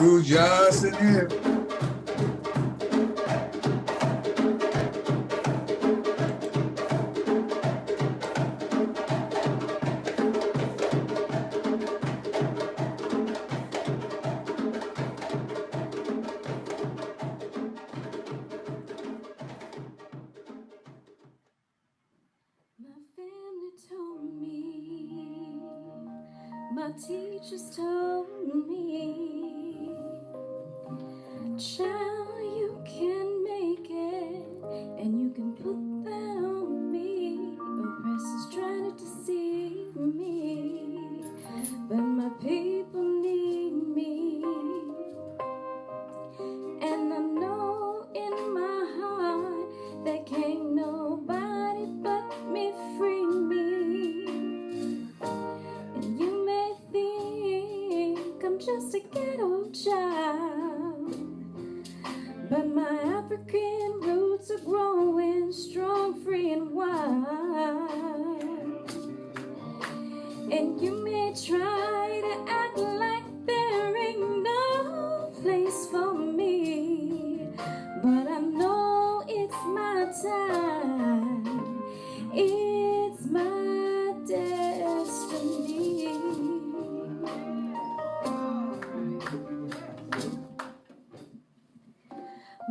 Uncle Johnson here. My teachers told me, child, you can make it, and you can put that on me. Oppressors trying to deceive me, but my people need me. And I know in my heart that can't nobody but me free me. And you may think I'm just a ghetto child, but my African roots are growing strong, free, and wild. And you may try to act like there ain't no place for me, but I know it's my time, it's my destiny.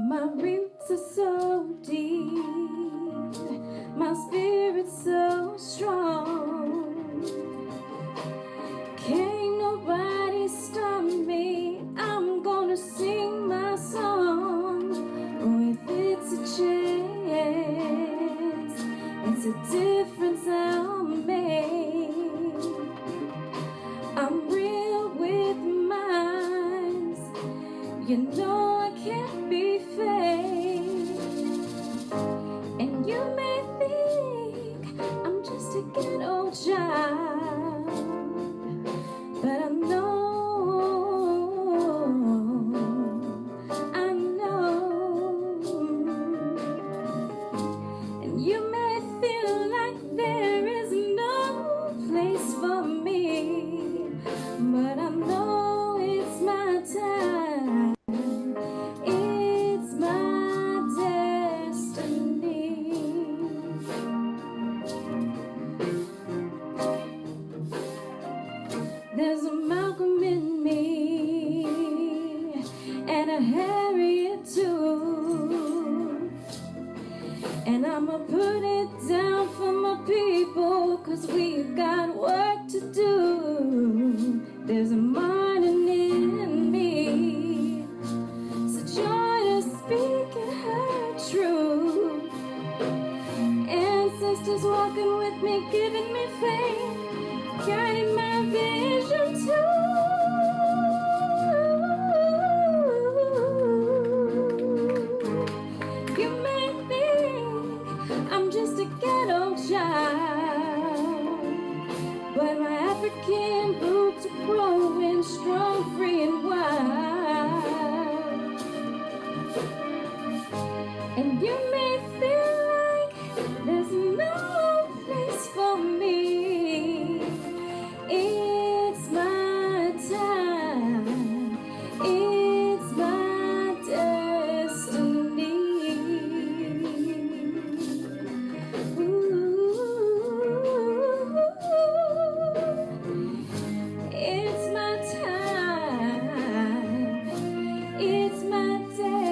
My roots are so deep, my spirit's so strong. Can't nobody stop me, I'm gonna sing my song. Oh, if it's a chance, it's a difference I'll make. I'm real with mine, you know I can't be fake. And you may think I'm just a ghetto child, but I know, and you may feel like there is no place for me, but I know it's my time, it's my destiny. There's a Malcolm in me, and a Harriet too. And I'ma put it down for my people, 'cause we've got work to do. There's a Martin in me, so join us speaking her truth. Ancestors walking with me, giving me faith, guiding my vision too. You may think I'm just a ghetto child, but my African roots are growing strong, free, and wild. And you may feel like there's no place for me. It's my time, it's my destiny. Ooh, it's my time, it's my destiny.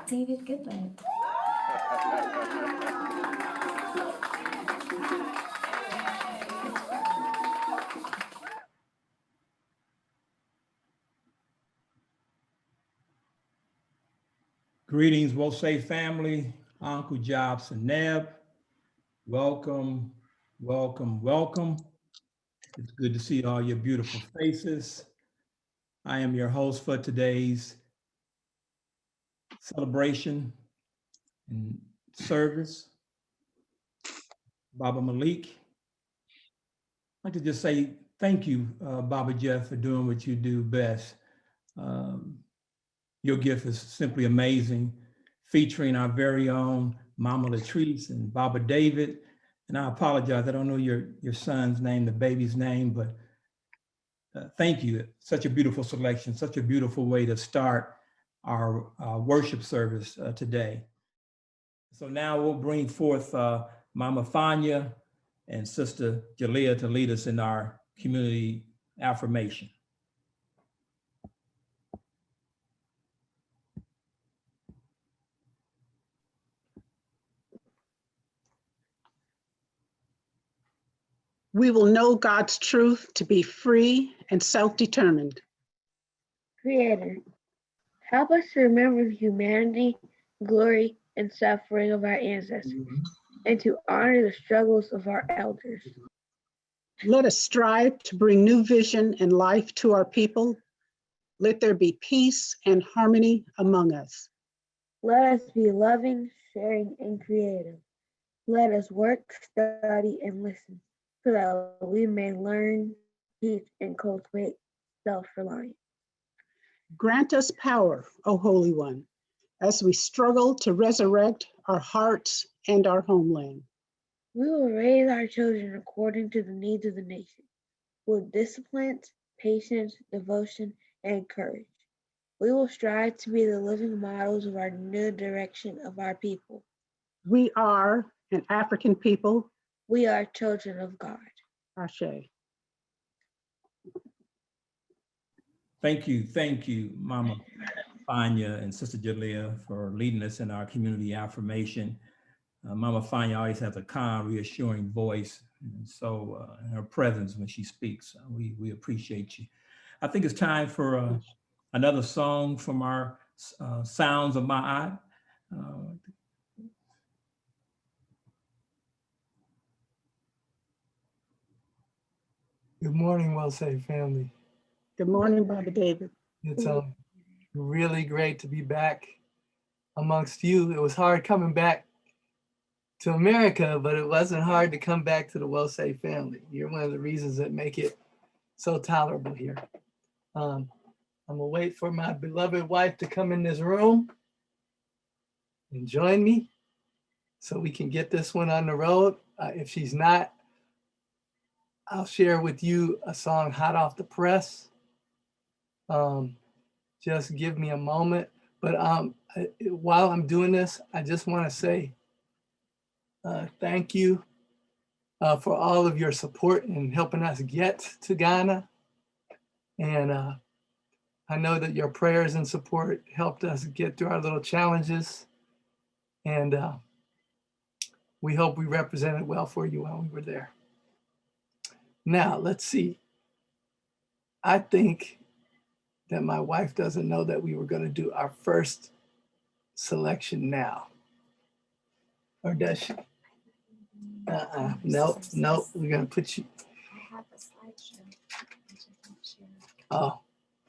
David Goodman. Greetings, Wosay family, Uncle Jobs and Neb. Welcome, welcome, welcome. It's good to see all your beautiful faces. I am your host for today's celebration and service, Baba Malik. I'd like to just say thank you, Baba Jeff, for doing what you do best. Your gift is simply amazing, featuring our very own Mama Latrice and Baba David. And I apologize, I don't know your son's name, the baby's name, but thank you. Such a beautiful selection, such a beautiful way to start our worship service today. So now we'll bring forth Mama Fanya and Sister Jalea to lead us in our community affirmation. We will know God's truth to be free and self-determined. Creator, help us to remember the humanity, glory, and suffering of our ancestors, and to honor the struggles of our elders. Let us strive to bring new vision and life to our people. Let there be peace and harmony among us. Let us be loving, sharing, and creative. Let us work, study, and listen, so that we may learn, teach, and cultivate self-reliance. Grant us power, O Holy One, as we struggle to resurrect our hearts and our homeland. We will raise our children according to the needs of the nation, with discipline, patience, devotion, and courage. We will strive to be the living models of our new direction of our people. We are an African people. We are children of God. Ashe. Thank you, Mama Fanya and Sister Jalea for leading us in our community affirmation. Mama Fanya always has a calm, reassuring voice, and so her presence when she speaks, we appreciate you. I think it's time for another song from our Sounds of My Eye. Good morning, Well Saved family. Good morning, Baba David. It's really great to be back amongst you. It was hard coming back to America, but it wasn't hard to come back to the Well Saved family. You're one of the reasons that make it so tolerable here. I'm gonna wait for my beloved wife to come in this room and join me so we can get this one on the road. If she's not, I'll share with you a song hot off the press. Just give me a moment. But while I'm doing this, I just want to say thank you for all of your support in helping us get to Ghana. And I know that your prayers and support helped us get through our little challenges. And we hope we represented well for you while we were there. Now, let's see. I think that my wife doesn't know that we were going to do our first selection now. Or does she? Nope. We're going to put you. I have a slideshow. Oh,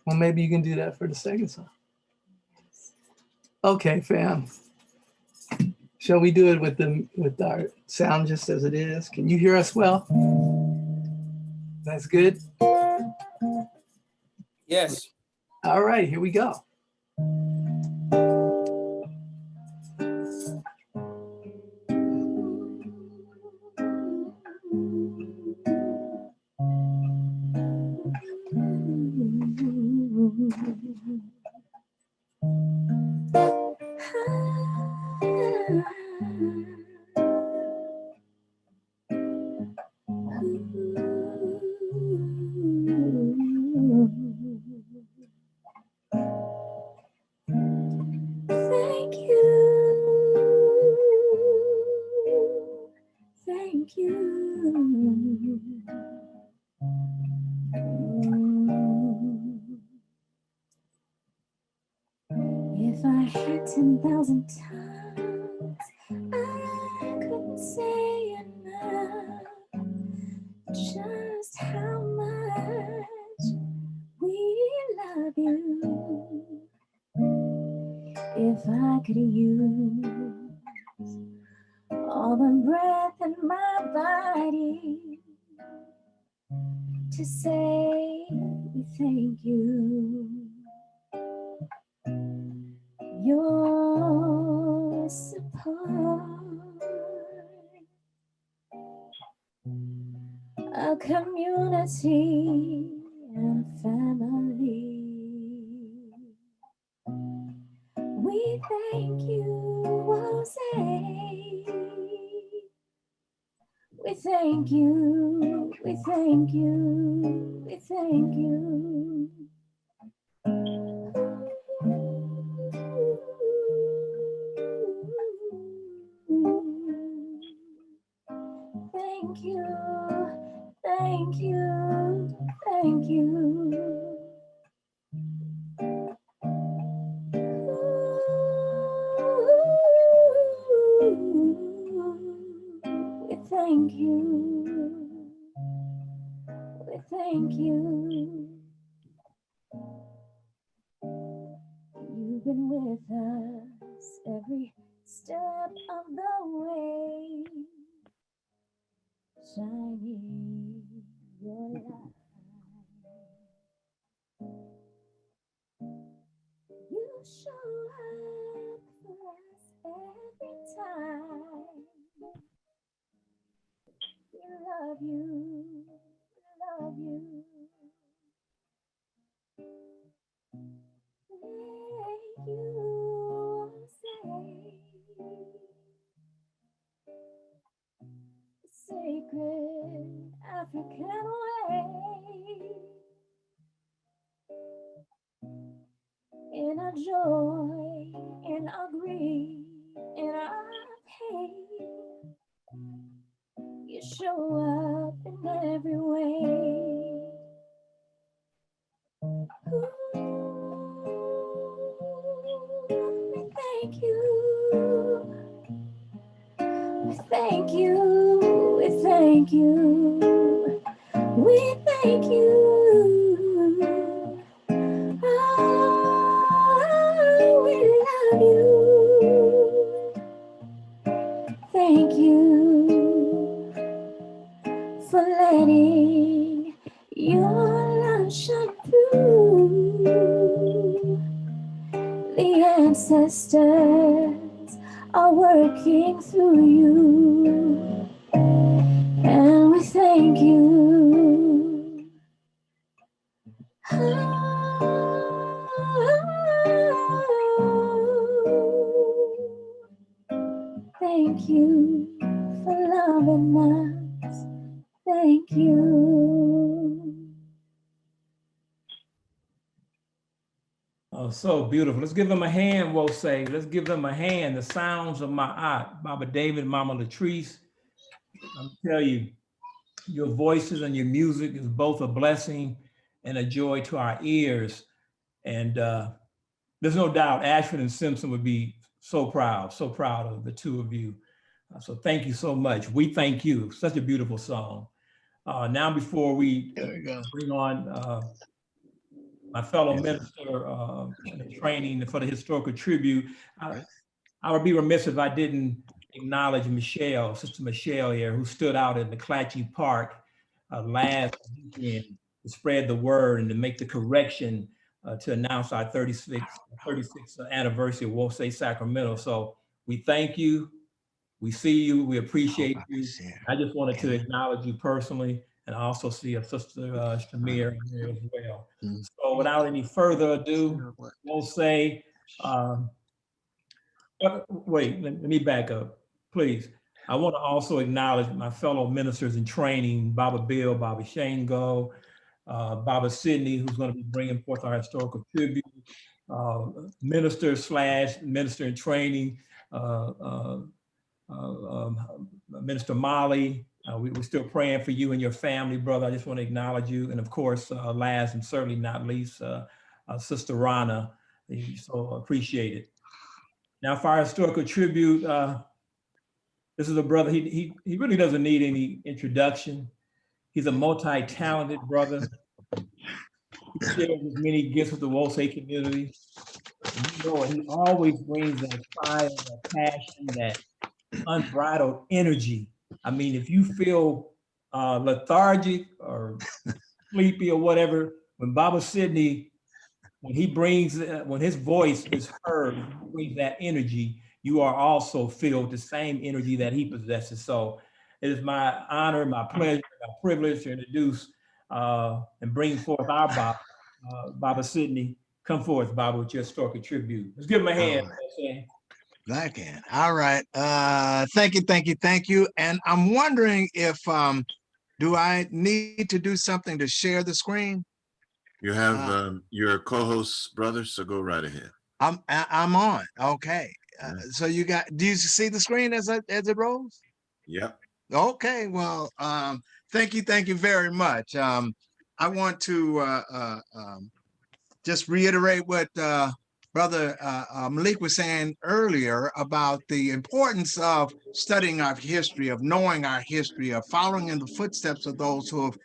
well, maybe you can do that for the second song. Okay, fam. Shall we do it with our sound just as it is? Can you hear us well? That's good. Yes. All right, here we go. Thank you. Thank you. If I had 10,000 times, I couldn't say enough just how much we love you. If I could use all the breath in my body to say thank you. your support, a community and family. We thank you, Jose. We thank you, we thank you, we thank you. Thank you, thank you, thank you. We thank you, we thank you. You've been with us every step of the way, shining your light. You show up for us every time. We love you, we love you. Thank you, say the sacred African way. In our joy, in our grief, in our pain, you show up in every way. Ooh, we thank you. We thank you. We thank you. We thank you. Oh, we love you. Thank you for letting your light shine through. The ancestors are working through you, and we thank you. Thank you for loving us. Thank you. Oh, so beautiful. Let's give them a hand, we'll say. Let's give them a hand. The sounds of my aunt, Baba David, Mama Latrice. I'm telling you, your voices and your music is both a blessing and a joy to our ears. And there's no doubt Ashford and Simpson would be so proud of the two of you. So thank you so much. We thank you. Such a beautiful song. Now, before we bring on my fellow minister in training for the historical tribute, I would be remiss if I didn't acknowledge Michelle, Sister Michelle here, who stood out in the McClatchy Park last weekend to spread the word and to make the correction to announce our 36th anniversary of Wolf Say Sacramento. So we thank you. We see you. We appreciate you. I just wanted to acknowledge you personally, and I also see a Sister Shamir here as well. So without any further ado, we'll say, wait, let me back up, please. I want to also acknowledge my fellow ministers in training, Baba Bill, Baba Shango, Baba Sidney, who's going to be bringing forth our historical tribute, minister in training, Minister Molly. We're still praying for you and your family, brother. I just want to acknowledge you. And of course, last and certainly not least, Sister Rana. So appreciate it. Now for our historical tribute, this is a brother, he really doesn't need any introduction. He's a multi-talented brother. He shares his many gifts with the Wolsey community. And you know, he always brings that fire, that passion, that unbridled energy. I mean, if you feel lethargic or sleepy or whatever, when Baba Sidney when he brings, when his voice is heard, he brings that energy, you are also filled the same energy that he possesses. So it is my honor, my pleasure, my privilege to introduce and bring forth our Baba, Baba Sidney. Come forth, Baba, with your historical tribute. Let's give him a hand. Okay. Black hand. All right. Thank you, thank you, thank you. And I'm wondering if do I need to do something to share the screen? You have your co-host brother, so go right ahead. I'm on. Okay. So you got, do you see the screen as it rolls? Yep. Okay. Well, thank you very much. I want to just reiterate what Brother Malik was saying earlier about the importance of studying our history, of knowing our history, of following in the footsteps of those who have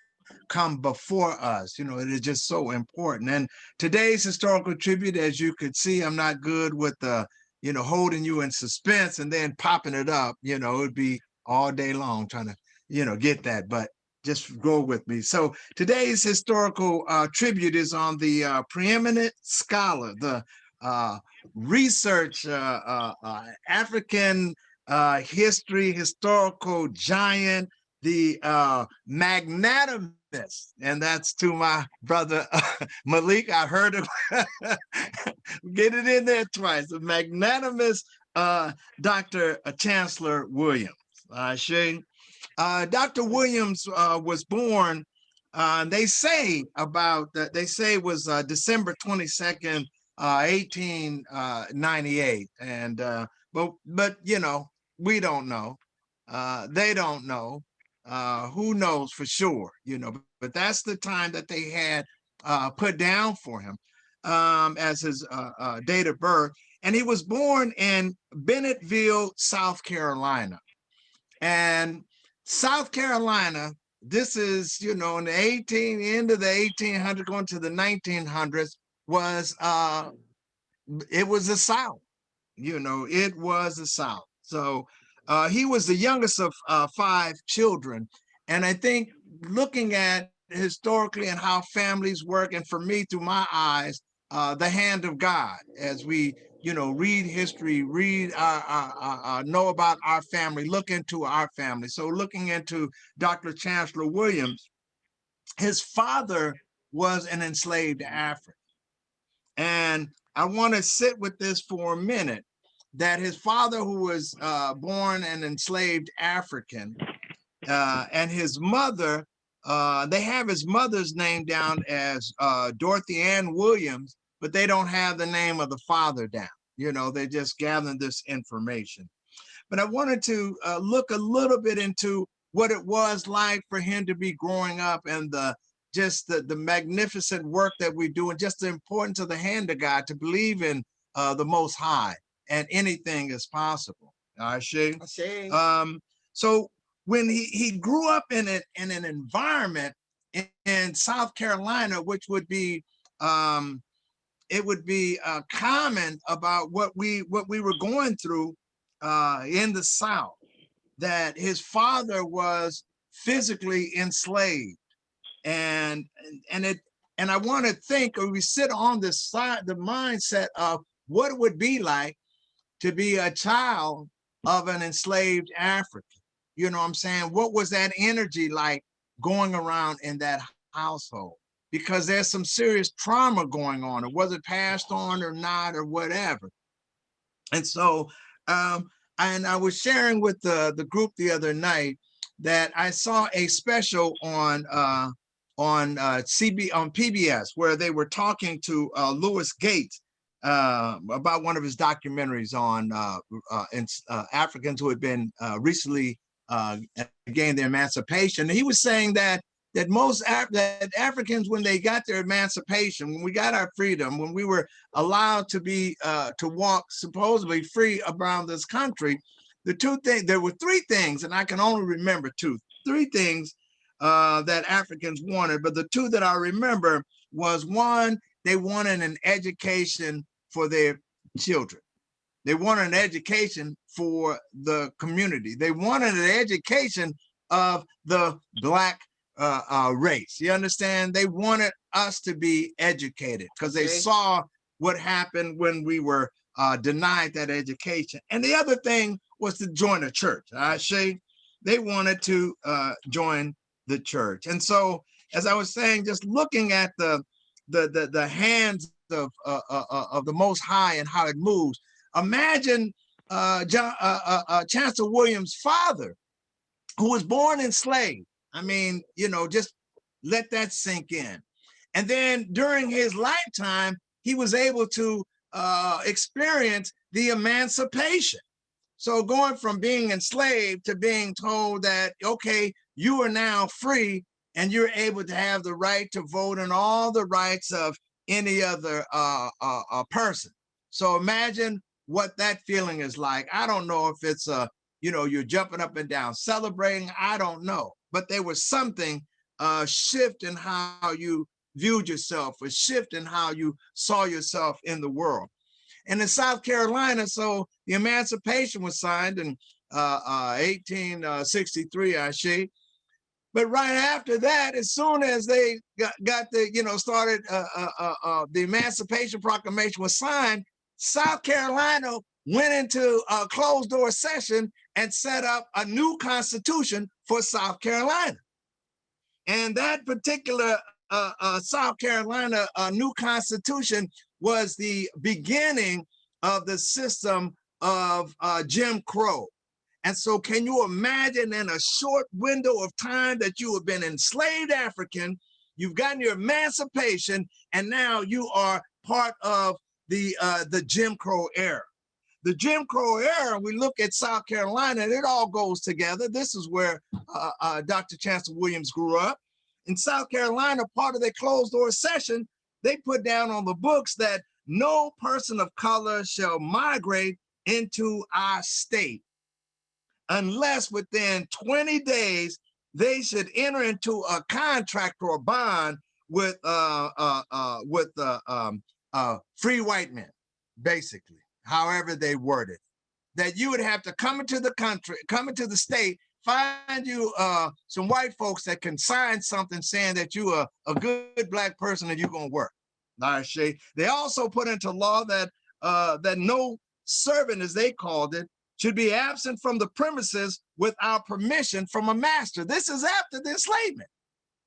come before us. You know, it is just so important. And today's historical tribute, as you could see, I'm not good with the, you know, holding you in suspense and then popping it up. You know, it'd be all day long trying to, you know, get that, but just go with me. So today's historical tribute is on the preeminent scholar, the research African history, historical giant, the magnanimous, and that's to my brother Malik. I heard him get it in there twice. The magnanimous Dr. Chancellor Williams. Dr. Williams was born. They say it was December 22nd, 1898, and but you know, we don't know. They don't know. Who knows for sure, you know, but that's the time that they had put down for him as his date of birth. And he was born in Bennetville, South Carolina. And South Carolina, this is, you know, in the end of the 1800s, going to the 1900s, was it was the South. You know, it was the South. So he was the youngest of 5 children. And I think looking at historically and how families work, and for me, through my eyes, the hand of God, as we, you know, read history, read, know about our family, look into our family. So looking into Dr. Chancellor Williams, his father was an enslaved African. And I want to sit with this for a minute, that his father, who was born an enslaved African, and his mother, they have his mother's name down as Dorothy Ann Williams, but they don't have the name of the father down. You know, they just gathering this information. But I wanted to look a little bit into what it was like for him to be growing up, and the magnificent work that we do, and just the importance of the hand of God, to believe in the Most High, and anything is possible. So when he grew up in an environment in South Carolina, which would be it would be common about what we were going through in the South, that his father was physically enslaved. And I want to think, or we sit on this side, the mindset of what it would be like to be a child of an enslaved African. You know what I'm saying? What was that energy like going around in that household? Because there's some serious trauma going on, or was it passed on or not, or whatever. And so, and I was sharing with the group the other night that I saw a special on PBS, where they were talking to Louis Gates about one of his documentaries on Africans who had been recently gained their emancipation. And he was saying that most Africans, when they got their emancipation, when we got our freedom, when we were allowed to be to walk supposedly free around this country, there were 3 things, and I can only remember 3 things that Africans wanted. But the 2 that I remember was, 1, they wanted an education for their children. They wanted an education for the community. They wanted an education of the Black race. You understand? They wanted us to be educated because they saw what happened when we were denied that education. And the other thing was to join a church. They wanted to join the church. And so, as I was saying, just looking at the hands of the Most High and how it moves. Imagine Chancellor Williams' father, who was born enslaved. I mean, you know, just let that sink in. And then during his lifetime, he was able to experience the emancipation. So going from being enslaved to being told that, okay, you are now free and you're able to have the right to vote and all the rights of any other person. So imagine what that feeling is like. I don't know if it's you know, you're jumping up and down, celebrating, I don't know. But there was something shift in how you viewed yourself, a shift in how you saw yourself in the world. And in South Carolina, so the emancipation was signed in 1863, but right after that, as soon as they got the, you know, started, the Emancipation Proclamation was signed, South Carolina went into a closed door session and set up a new constitution for South Carolina. And that particular South Carolina new constitution was the beginning of the system of Jim Crow. And so can you imagine in a short window of time that you have been enslaved African, you've gotten your emancipation, and now you are part of the Jim Crow era. The Jim Crow era, we look at South Carolina, and it all goes together. This is where Dr. Chancellor Williams grew up. In South Carolina, part of their closed door session, they put down on the books that no person of color shall migrate into our state unless within 20 days they should enter into a contract or a bond with free white men, basically, however they word it. That you would have to come into the country, come into the state, find you some white folks that can sign something saying that you are a good black person and you're gonna work. All right, Shay. They also put into law that that no servant, as they called it, should be absent from the premises without permission from a master. This is after the enslavement.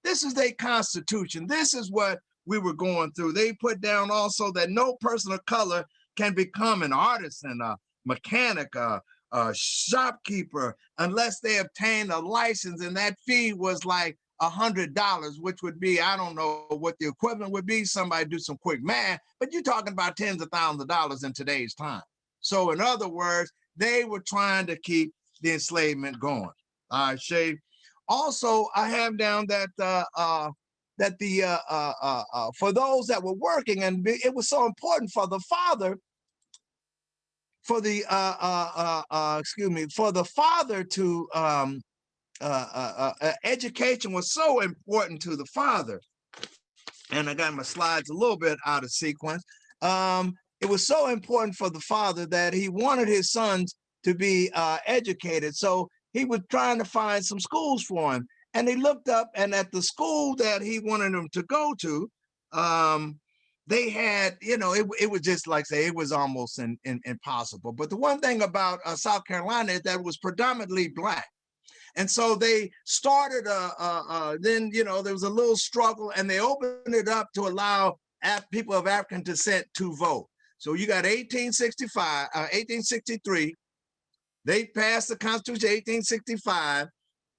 This is their constitution. This is what we were going through. They put down also that no person of color can become an artisan, a mechanic, a shopkeeper, unless they obtain a license, and that fee was like $100, which would be, I don't know what the equivalent would be. Somebody do some quick math, but you're talking about tens of thousands of dollars in today's time. So in other words, they were trying to keep the enslavement going. All right, Shay. Also, I have down that for those that were working, and it was so important for the father, for the to education was so important to the father. And I got my slides a little bit out of sequence. It was so important for the father that he wanted his sons to be educated. So he was trying to find some schools for him. And he looked up, and at the school that he wanted him to go to, they had, you know, it was just like, say, it was almost impossible. But the one thing about South Carolina is that it was predominantly Black. And so they started, then, you know, there was a little struggle, and they opened it up to allow people of African descent to vote. So you got 1863, they passed the Constitution 1865.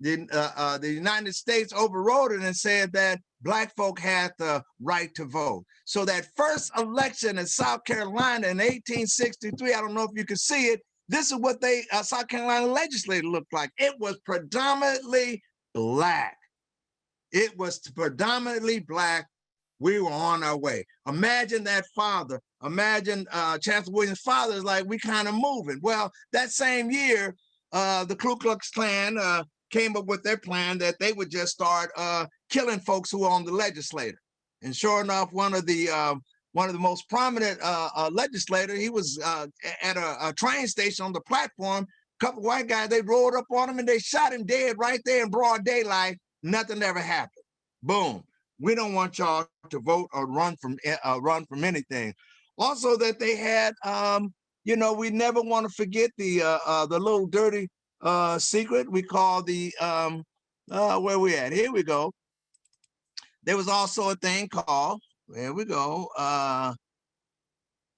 The United States overrode it and said that Black folk had the right to vote. So that first election in South Carolina in 1863, I don't know if you can see it, this is what they South Carolina legislature looked like. It was predominantly Black. It was predominantly Black. We were on our way. Imagine that father. Imagine Chancellor Williams' father is like, we kind of moving. Well, that same year, the Ku Klux Klan came up with their plan that they would just start killing folks who were on the legislature. And sure enough, one of the most prominent legislators, he was at a train station on the platform. A couple white guys, they rolled up on him and they shot him dead right there in broad daylight Nothing ever happened. Boom. We don't want y'all to vote or run from anything. Also, that they had, you know, we never want to forget the little dirty secret we call the where we at? Here we go. There was also a thing called, there we go,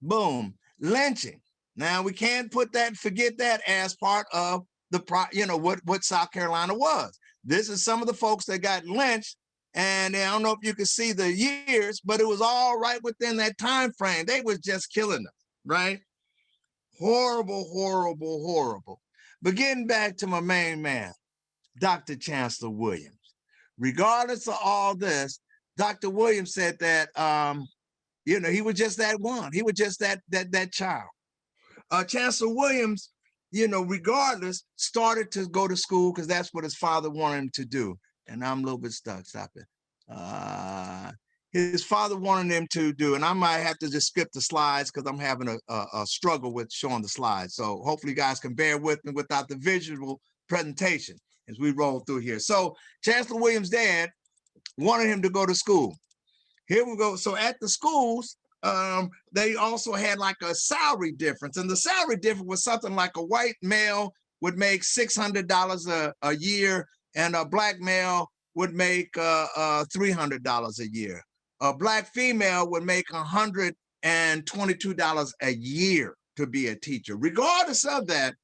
boom, lynching. Now we can't forget that as part of the, you know, what South Carolina was. This is some of the folks that got lynched, and I don't know if you can see the years, but it was all right within that time frame. They was just killing them, right? Horrible, horrible, horrible. But getting back to my main man, Dr. Chancellor Williams. Regardless of all this, Dr. Williams said that, you know, he was just that one. He was just that child. Chancellor Williams, you know, regardless, started to go to school because that's what his father wanted him to do. And I'm a little bit stuck. Stop it. His father wanted him to do, and I might have to just skip the slides because I'm having a struggle with showing the slides. So hopefully you guys can bear with me without the visual presentation as we roll through here. So Chancellor Williams' dad wanted him to go to school. Here we go. So at the schools, they also had like a salary difference, and the salary difference was something like a white male would make $600 a year, and a black male would make $300 a year. A black female would make $122 a year to be a teacher. Regardless of that,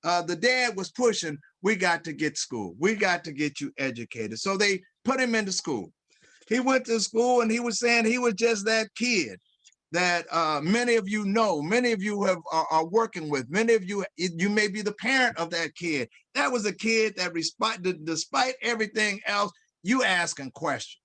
the dad was pushing, we got to get school. We got to get you educated. So they put him into school. He went to school, and he was saying he was just that kid that many of you know, many of you are working with, many of you, you may be the parent of that kid. That was a kid that despite everything else, you asking questions.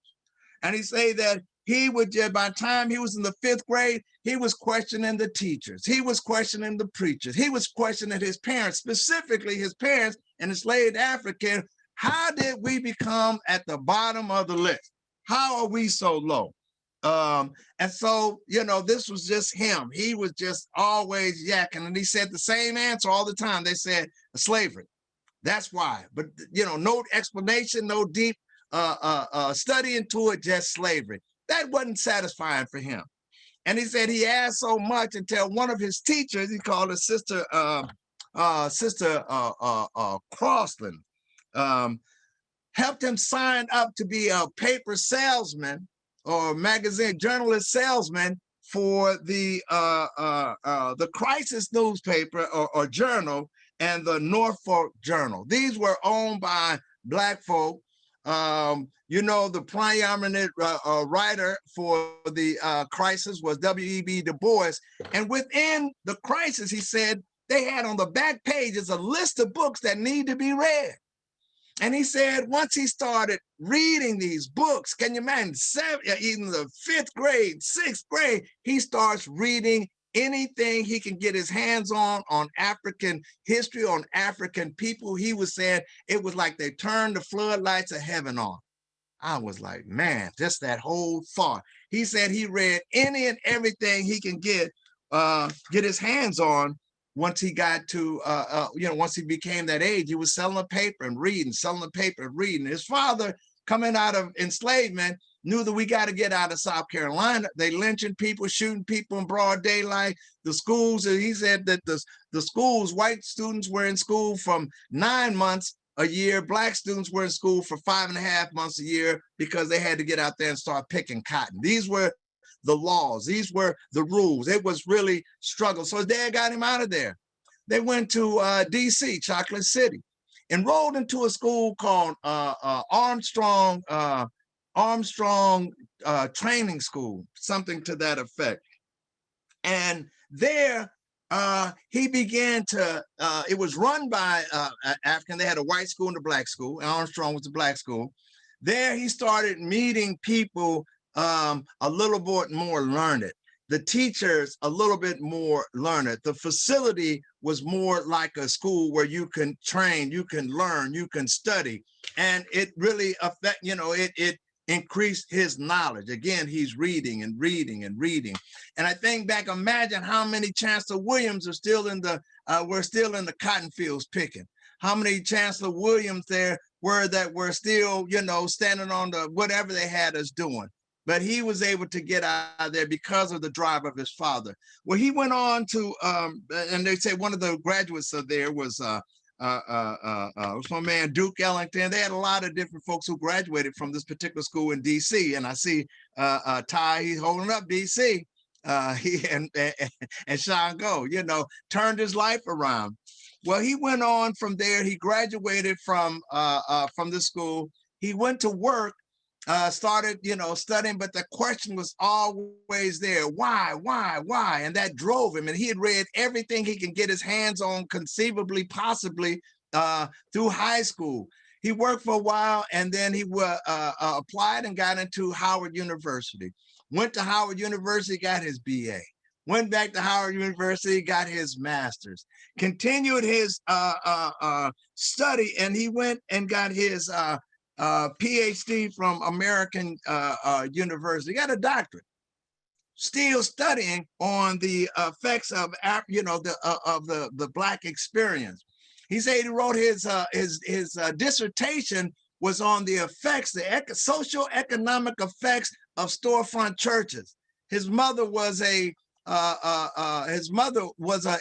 And he say that he would, by the time he was in the 5th grade, he was questioning the teachers. He was questioning the preachers. He was questioning his parents, specifically his parents, an enslaved African. How did we become at the bottom of the list? How are we so low? And so, you know, this was just him. He was just always yakking. And he said the same answer all the time. They said slavery. That's why. But, you know, no explanation, no deep study into it, just slavery. That wasn't satisfying for him. And he said he asked so much until one of his teachers, he called her Sister Crossland, helped him sign up to be a paper salesman or magazine journalist salesman for the Crisis newspaper or journal and the Norfolk Journal. These were owned by Black folk. You know, the preeminent writer for the Crisis was W.E.B. Du Bois. And within the Crisis, he said, they had on the back pages a list of books that need to be read. And he said, once he started reading these books, can you imagine, even the 5th grade, 6th grade, he starts reading anything he can get his hands on African history, on African people. He was saying it was like they turned the floodlights of heaven on. I was like, man, just that whole thought. He said he read any and everything he can get his hands on. Once he got to, you know, once he became that age, he was selling a paper and reading, selling a paper and reading. His father, coming out of enslavement, knew that we got to get out of South Carolina. They lynching people, shooting people in broad daylight. The schools, he said that the schools, white students were in school from 9 months a year. Black students were in school for 5.5 months a year because they had to get out there and start picking cotton. These were the laws. These were the rules. It was really struggle. So his dad got him out of there. They went to DC, Chocolate City, enrolled into a school called Armstrong Training School, something to that effect. And there he began to, it was run by African. They had a white school and a black school, and Armstrong was a black school. There he started meeting people a little bit more learned. The teachers a little bit more learned. The facility was more like a school where you can train, you can learn, you can study. And it really affect, you know, it increased his knowledge. Again, he's reading and reading and reading. And I think back, imagine how many Chancellor Williams are still in the, we're still in the cotton fields picking. How many Chancellor Williams there that were still, you know, standing on the whatever they had us doing. But he was able to get out of there because of the drive of his father. Well, he went on to, and they say one of the graduates of there was my man Duke Ellington. They had a lot of different folks who graduated from this particular school in D.C. And I see Ty, he's holding up D.C. He and Sean Go, you know, turned his life around. Well, he went on from there. He graduated from the school. He went to work, started, you know, studying, but the question was always there. Why? And that drove him. And he had read everything he can get his hands on conceivably, possibly through high school. He worked for a while, and then he applied and got into Howard University. Went to Howard University, got his BA. Went back to Howard University, got his master's, continued his study, and he went and got his PhD from American University, got a doctorate, still studying on the effects of, you know, the Black experience. He said he wrote his dissertation was on the effects, the social economic effects of storefront churches. His mother was an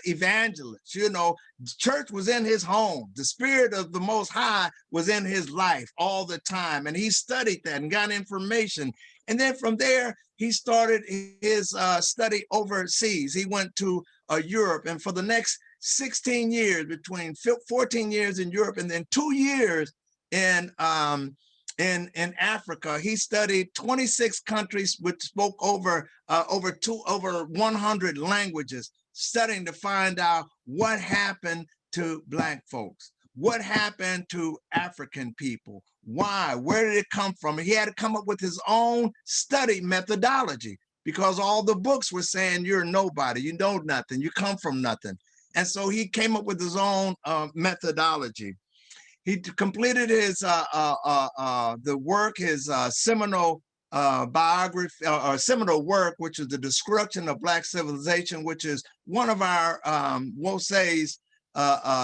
evangelist. You know, church was in his home. The spirit of the Most High was in his life all the time. And he studied that and got information. And then from there, he started his study overseas. He went to Europe, and for the next 16 years, between 14 years in Europe and then 2 years in Africa, he studied 26 countries, which spoke over 100 languages, studying to find out what happened to Black folks, what happened to African people, why, where did it come from? And he had to come up with his own study methodology, because all the books were saying you're nobody, you know nothing, you come from nothing. And so he came up with his own methodology. He completed his seminal biography, or seminal work, which is The Destruction of Black Civilization, which is one of our Wose's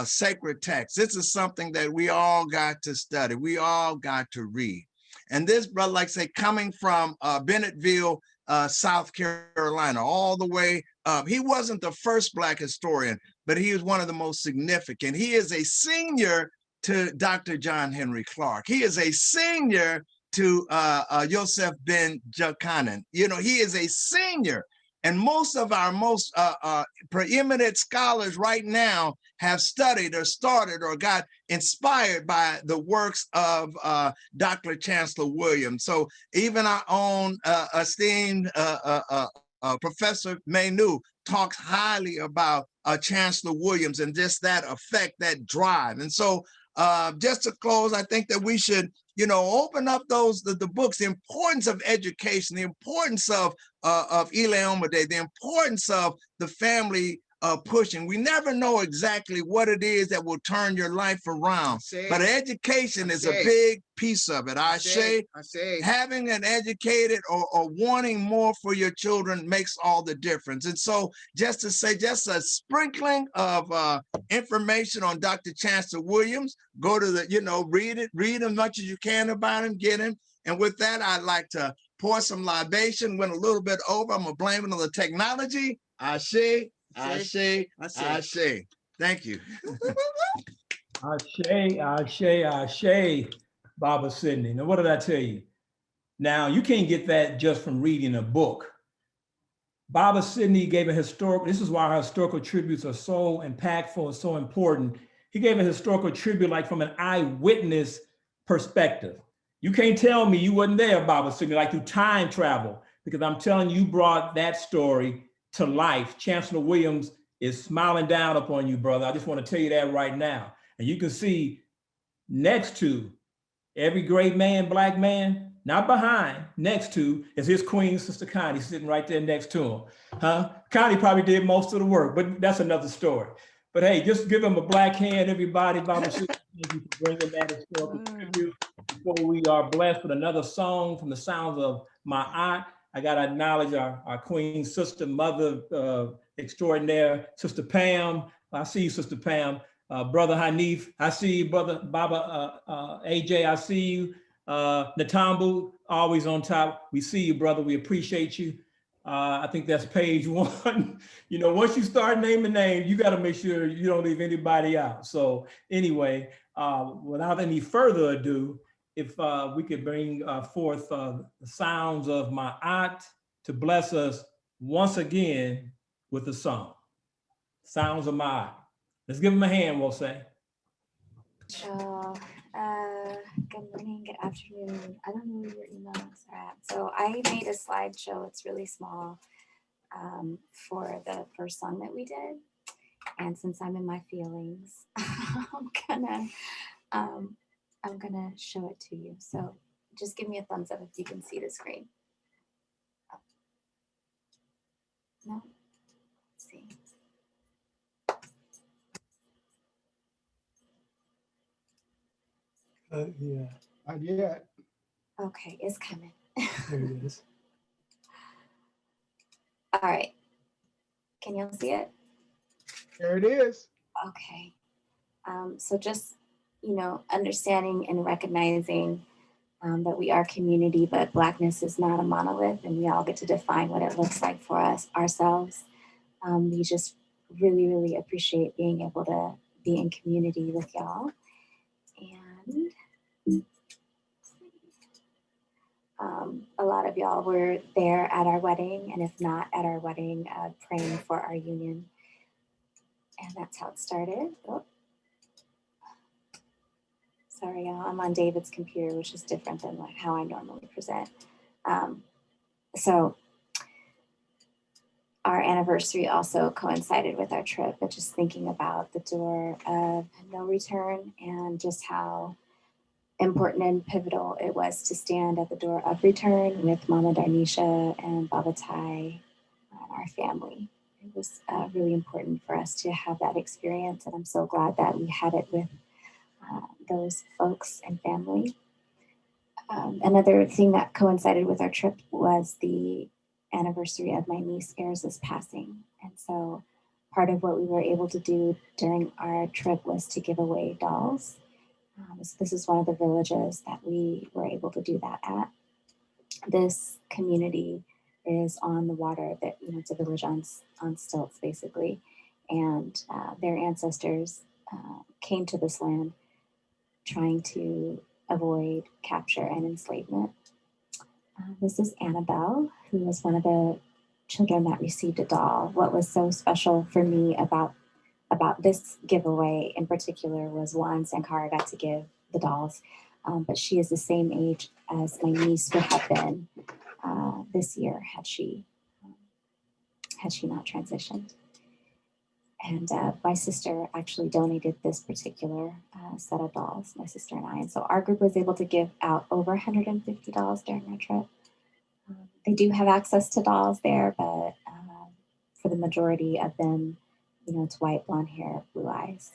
sacred texts. This is something that we all got to study. We all got to read. And this brother, like I say, coming from Bennetville, South Carolina, all the way up. He wasn't the first Black historian, but he was one of the most significant. He is a senior to Dr. John Henry Clark. He is a senior to Yosef Ben Jochannan. You know, he is a senior. And most of our most preeminent scholars right now have studied or started or got inspired by the works of Dr. Chancellor Williams. So even our own esteemed Professor Manu talks highly about Chancellor Williams and just that effect, that drive. And so just to close, I think that we should, you know, open up the books, the importance of education, the importance of Ile-Omade, the importance of the family pushing. We never know exactly what it is that will turn your life around, but education is a big piece of it. I say having an educated or wanting more for your children makes all the difference. And so just to say, just a sprinkling of information on Dr. Chancellor Williams, go to the, you know, read as much as you can about him, get him. And with that, I'd like to pour some libation. Went a little bit over. I'm gonna blame it on the technology. I say. Thank you. Ashe, Baba Sidney. Now, what did I tell you? Now, you can't get that just from reading a book. Baba Sidney gave a historical, this is why our historical tributes are so impactful and so important. He gave a historical tribute like from an eyewitness perspective. You can't tell me you wasn't there, Baba Sidney, like through time travel, because I'm telling you, you brought that story to life. Chancellor Williams is smiling down upon you, brother. I just want to tell you that right now. And you can see next to every great man, Black man, not behind, next to is his queen, Sister Connie, sitting right there next to him. Connie probably did most of the work, but that's another story. But hey, just give him a black hand, everybody. Baba Sidney, thank you for bringing that historical tribute. Before we are blessed with another song from the sounds of my aunt, I got to acknowledge our queen, sister, mother extraordinaire, Sister Pam. I see you, Sister Pam. Brother Hanif, I see you. Brother Baba, AJ, I see you. Natambu, always on top. We see you, brother. We appreciate you. I think that's page 1. You know, once you start naming names, you got to make sure you don't leave anybody out. So anyway, without any further ado, if we could bring forth the sounds of my aunt to bless us once again with a song. Sounds of my aunt. Let's give them a hand, we'll say. So, good morning, good afternoon. I don't know where your emails are at. So I made a slideshow. It's really small for the first song that we did. And since I'm in my feelings, I'm gonna show it to you. So just give me a thumbs up if you can see the screen. Oh. No? Let's see. Yeah, Not yet. Okay, it's coming. there it is. All right. Can you see it? There it is. Okay. So just, you know, understanding and recognizing that we are community, but Blackness is not a monolith, and we all get to define what it looks like for us ourselves. We just really, really appreciate being able to be in community with y'all. And a lot of y'all were there at our wedding, and if not at our wedding, praying for our union. And that's how it started. Oh. Sorry, y'all, I'm on David's computer, which is different than how I normally present. So our anniversary also coincided with our trip, but just thinking about the door of no return and just how important and pivotal it was to stand at the door of return with Mama Darnisha and Baba Tai and our family. It was really important for us to have that experience, and I'm so glad that we had it with those folks and family. Another thing that coincided with our trip was the anniversary of my niece Eris's passing. And so part of what we were able to do during our trip was to give away dolls. So this is one of the villages that we were able to do that at. This community is on the water, that, you know, it's a village on stilts basically. And their ancestors came to this land trying to avoid capture and enslavement. This is Annabelle, who was one of the children that received a doll. What was so special for me about this giveaway in particular was, one, Sankara got to give the dolls, but she is the same age as my niece would have been this year had she not transitioned. And my sister actually donated this particular set of dolls, my sister and I. And so our group was able to give out over $150 during our trip. They do have access to dolls there, but for the majority of them, you know, it's white, blonde hair, blue eyes.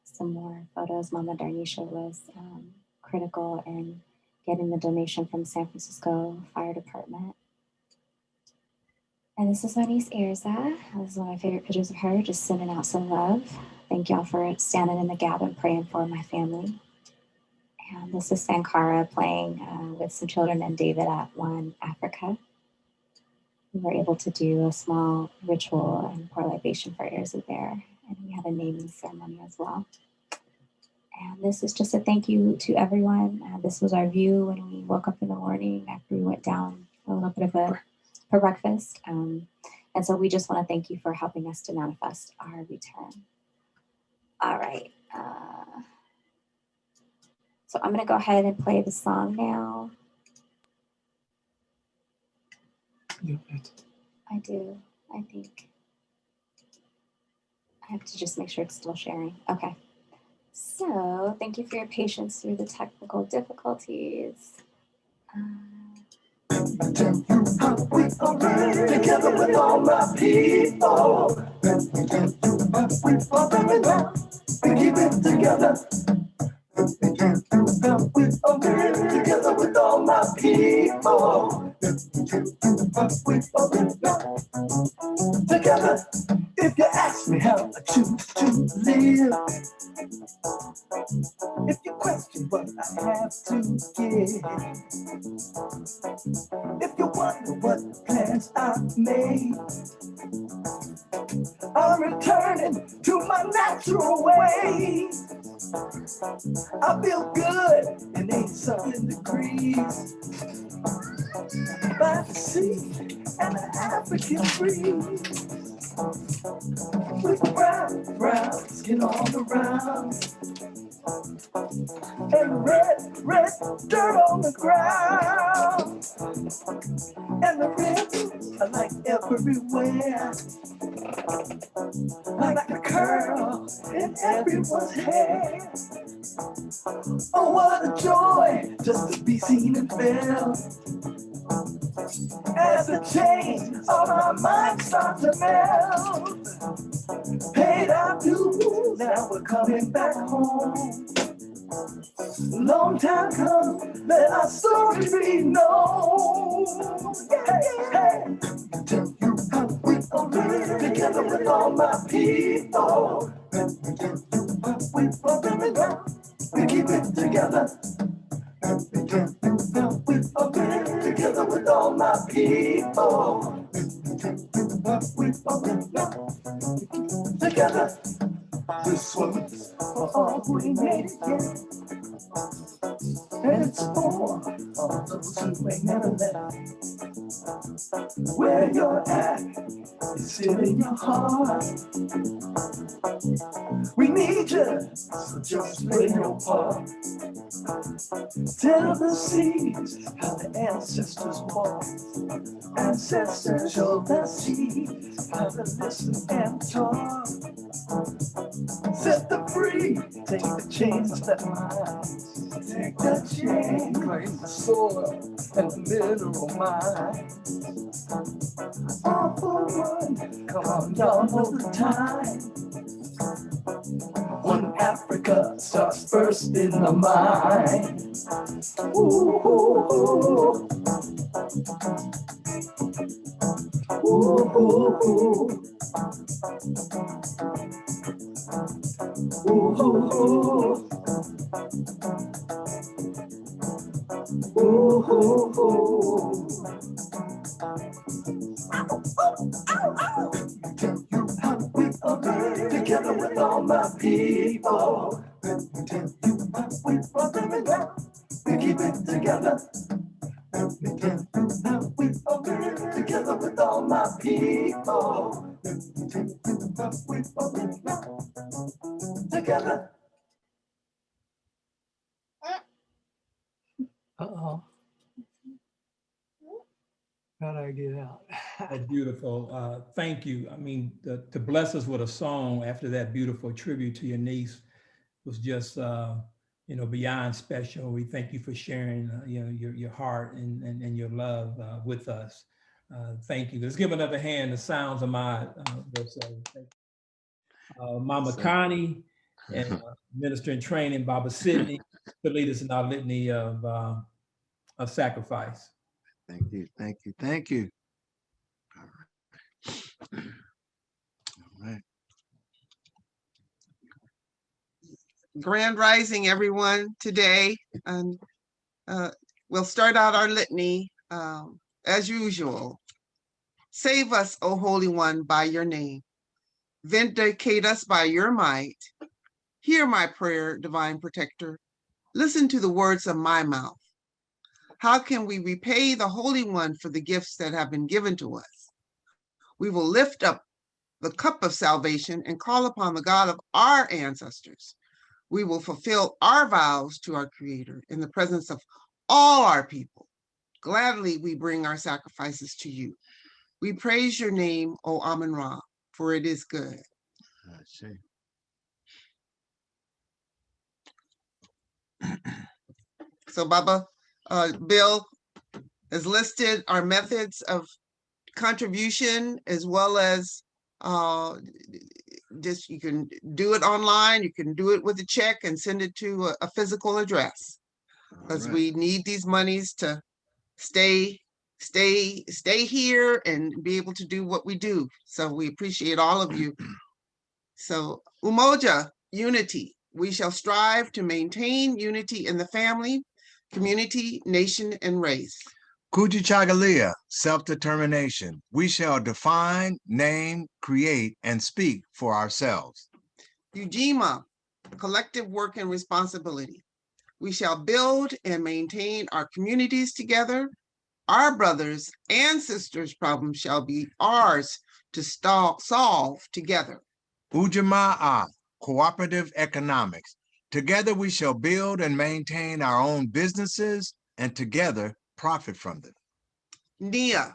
Some more photos. Mama Darnisha was critical in getting the donation from San Francisco Fire Department. And this is my niece, Erza. This is one of my favorite pictures of her, just sending out some love. Thank y'all for standing in the gap and praying for my family. And this is Sankara playing with some children and David at One Africa. We were able to do a small ritual and pour libation for Erza there. And we had a naming ceremony as well. And this is just a thank you to everyone. This was our view when we woke up in the morning after we went down a little bit of for breakfast. And so we just want to thank you for helping us to manifest our return. All right. So I'm going to go ahead and play the song now. I do, I think. I have to just make sure it's still sharing. Okay. So thank you for your patience through the technical difficulties. Together with all my people, we keep it together. Together with all my people, together. If you ask ask me how I choose to live. If you question what I have to give, if you wonder what plans I've made, I'm returning to my natural ways. I feel good in 80-something degrees by the sea and the African breeze. With brown skin all around, and red dirt on the ground. And the rivers are like everywhere, like a curl in everyone's hair. Oh, what a joy just to be seen and felt, as the chains on our minds start to melt. Paid our dues, now we're coming back home. Long time come, let our story be known. Hey, tell you how we live together with all my people. Let me tell you how we we keep it together. Let me tell you how we live together with all my people. Let me tell you how we live together. This one's for all who ain't made it yet. And it's for all those who ain't never left. Where you're at is still in your heart. We need you, so just play your part. Tell the seeds how the ancestors walked. Ancestors show the seeds how to listen and talk. Set them free, take the chains that minds. Take the chain, claim the soil and the mineral mine. All for one, come on, y'all know the time. When Africa starts first in the mind. Ooh, ooh, ooh. Ooh, ooh, ooh. Ooh, ooh, ooh. Ooh, ooh, ooh. Tell you how we are together with all my people. Let me tell you how we are. We keep it together. Let me tell you how we are together with all my people. Let me tell you how we are together. Uh-oh. How'd I get out? Oh, beautiful. Thank you. I mean, to bless us with a song after that beautiful tribute to your niece was just, beyond special. We thank you for sharing, your heart and your love with us. Thank you. Let's give another hand. The sounds of my Mama Connie and Minister in Training, Baba Sidney, to lead us in our litany of sacrifice. Thank you, thank you, thank you. All right. Grand Rising, everyone, today. And we'll start out our litany as usual. Save us, O Holy One, by your name. Vindicate us by your might. Hear my prayer, divine protector. Listen to the words of my mouth. How can we repay the Holy One for the gifts that have been given to us? We will lift up the cup of salvation and call upon the God of our ancestors. We will fulfill our vows to our Creator in the presence of all our people. Gladly we bring our sacrifices to you. We praise your name, O Amun Ra, for it is good. I see. So Baba, Bill has listed our methods of contribution, as well as just you can do it online, you can do it with a check and send it to a physical address, because we need these monies to stay here and be able to do what we do. So we appreciate all of you So umoja, unity. We shall strive to maintain unity in the family, community, nation, and race. Kujichagulia, self-determination. We shall define, name, create, and speak for ourselves. Ujima, collective work and responsibility. We shall build and maintain our communities together. Our brothers and sisters' problems shall be ours to solve together. Ujamaa, cooperative economics. Together we shall build and maintain our own businesses and together profit from them. Nia,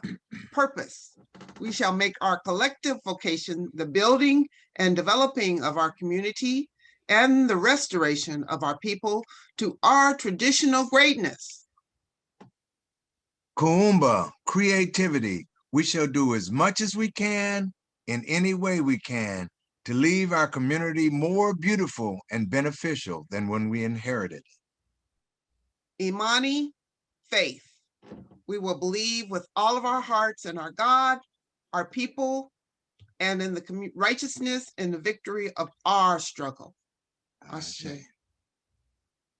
purpose. We shall make our collective vocation the building and developing of our community and the restoration of our people to our traditional greatness. Kuumba, creativity. We shall do as much as we can in any way we can to leave our community more beautiful and beneficial than when we inherited. Imani, faith. We will believe with all of our hearts in our God, our people, and in the righteousness and the victory of our struggle. Ashe.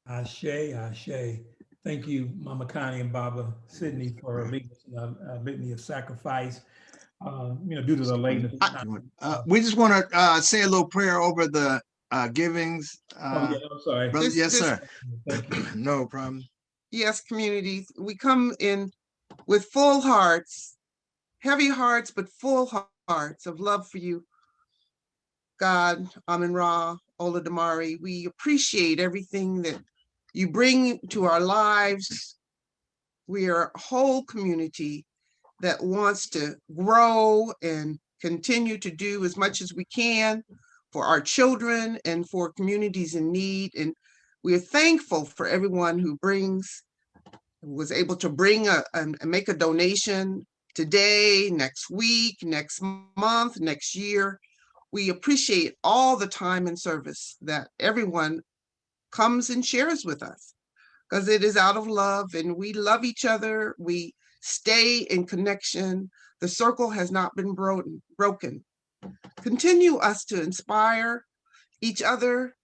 Ashe, Ashe. Thank you, Mama Connie and Baba Sydney, for leading us in a litany of sacrifice. Due to the lateness. We just want to say a little prayer over the givings. I'm sorry. Brother, yes, sir. Thank you. No problem. Yes, communities, we come in with full hearts, heavy hearts, but full hearts of love for you. God, Amin Ra, Ola Damari, we appreciate everything that you bring to our lives. We are a whole community that wants to grow and continue to do as much as we can for our children and for communities in need. And we are thankful for everyone who was able to bring and make a donation today, next week, next month, next year. We appreciate all the time and service that everyone comes and shares with us, because it is out of love and we love each other. We stay in connection. The circle has not been broken. Continue us to inspire each other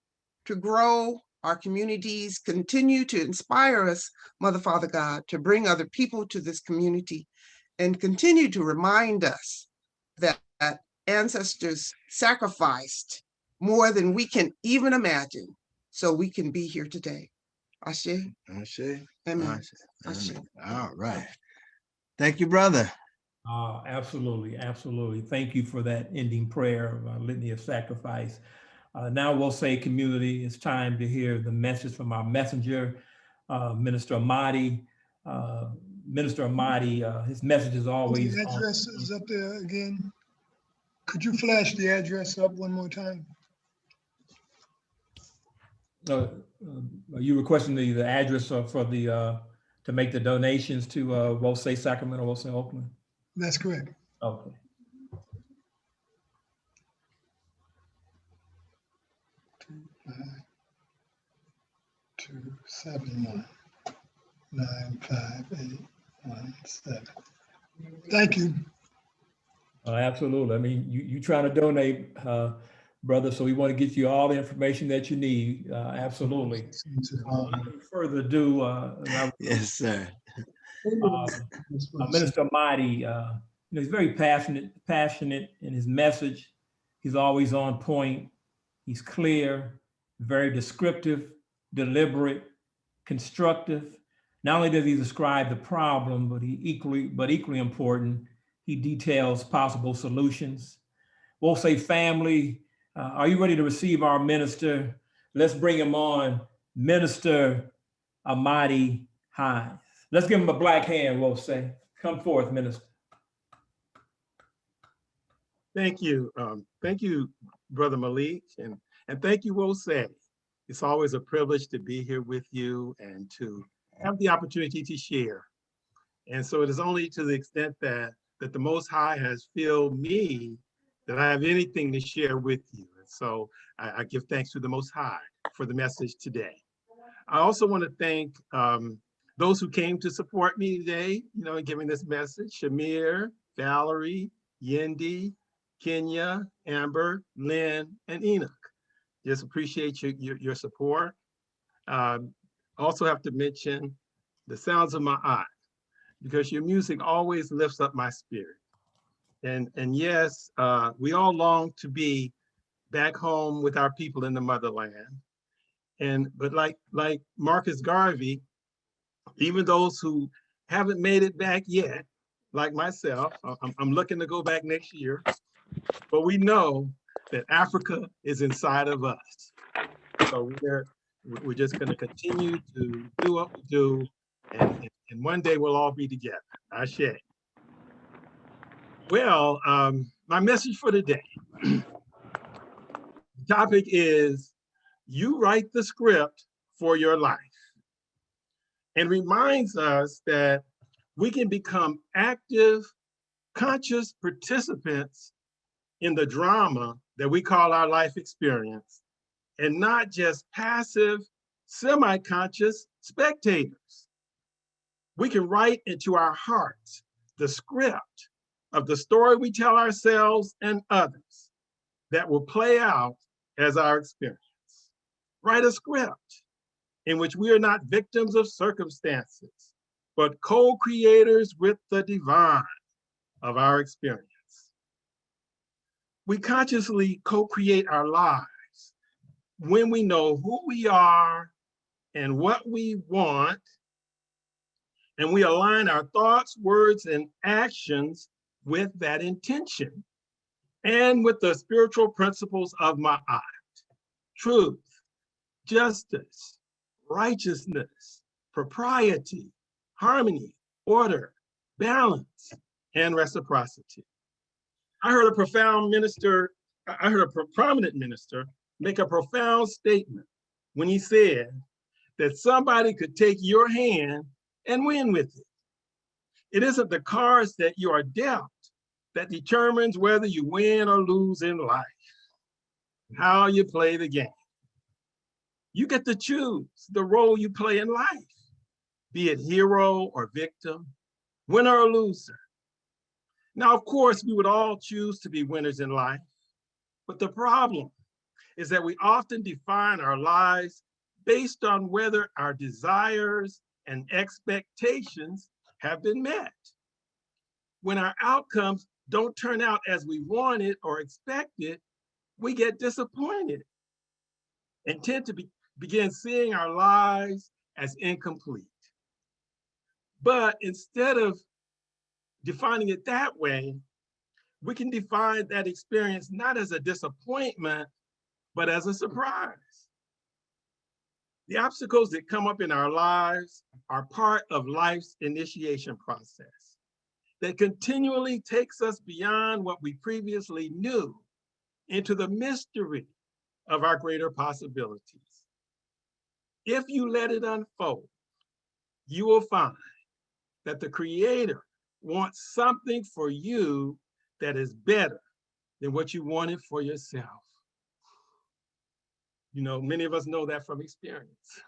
to grow our communities. Continue to inspire us, Mother, Father, God, to bring other people to this community, and continue to remind us that ancestors sacrificed more than we can even imagine so we can be here today. Ashe. Ashe. Amen. Ashe. All right. Thank you, brother. Absolutely, absolutely. Thank you for that ending prayer of litany of sacrifice. Now we'll say, community, it's time to hear the message from our messenger, Minister Amadi. Minister Amadi, his message is always. The address is up there again. Could you flash the address up one more time? Are you requesting the address for the to make the donations to Wosay Sacramento, Wosay Oakland? That's correct. Okay. Two 271-95817. Thank you. Absolutely. I mean, you trying to donate, brother, so we want to get you all the information that you need. Absolutely. Without further ado, yes, sir. Minister Amadi, he's very passionate in his message. He's always on point. He's clear, very descriptive, deliberate, constructive. Not only does he describe the problem, but equally important, he details possible solutions. We'll say, family, are you ready to receive our minister? Let's bring him on, Minister Amadi Hines. Let's give him a black hand, we'll say. Come forth, Minister. Thank you. Thank you, Brother Malik, and thank you, Wosay. It's always a privilege to be here with you and to have the opportunity to share. And so it is only to the extent that the Most High has filled me that I have anything to share with you. And so I give thanks to the Most High for the message today. I also want to thank those who came to support me today, in giving this message: Shamir, Valerie, Yendi, Kenya, Amber, Lynn, and Enoch. Just appreciate your support. Also have to mention the sounds of my eye, because your music always lifts up my spirit. And yes, we all long to be back home with our people in the motherland. But like Marcus Garvey, even those who haven't made it back yet, like myself, I'm looking to go back next year, but we know that Africa is inside of us. So we're just going to continue to do what we do, and one day we'll all be together. Ashe. Well, my message for today, the topic is, you write the script for your life, and reminds us that we can become active, conscious participants in the drama that we call our life experience, and not just passive, semi-conscious spectators. We can write into our hearts the script of the story we tell ourselves and others that will play out as our experience. Write a script in which we are not victims of circumstances, but co-creators with the divine of our experience. We consciously co-create our lives when we know who we are and what we want, and we align our thoughts, words, and actions with that intention and with the spiritual principles of Ma'at: truth, justice, righteousness, propriety, harmony, order, balance, and reciprocity. I heard a prominent minister make a profound statement when he said that somebody could take your hand and win with it. It isn't the cards that you are dealt that determines whether you win or lose in life, how you play the game. You get to choose the role you play in life, be it hero or victim, winner or loser. Now, of course, we would all choose to be winners in life, but the problem is that we often define our lives based on whether our desires and expectations have been met. When our outcomes don't turn out as we wanted or expected, we get disappointed and tend to begin seeing our lives as incomplete. But instead of defining it that way, we can define that experience not as a disappointment, but as a surprise. The obstacles that come up in our lives are part of life's initiation process that continually takes us beyond what we previously knew into the mystery of our greater possibilities. If you let it unfold, you will find that the Creator wants something for you that is better than what you wanted for yourself. You know, many of us know that from experience.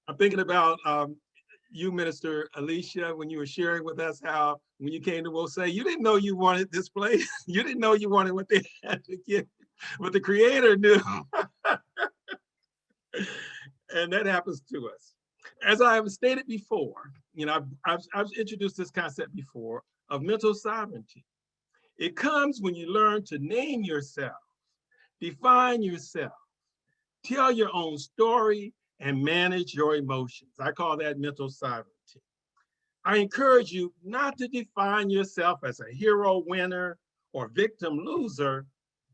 I'm thinking about you, Minister Alicia, when you were sharing with us how when you came to Wosay, you didn't know you wanted this place. You didn't know you wanted what they had to give, but the Creator knew. And that happens to us. As I have stated before, you know, I've introduced this concept before of mental sovereignty. It comes when you learn to name yourself, define yourself, tell your own story, and manage your emotions. I call that mental sovereignty. I encourage you not to define yourself as a hero winner or victim loser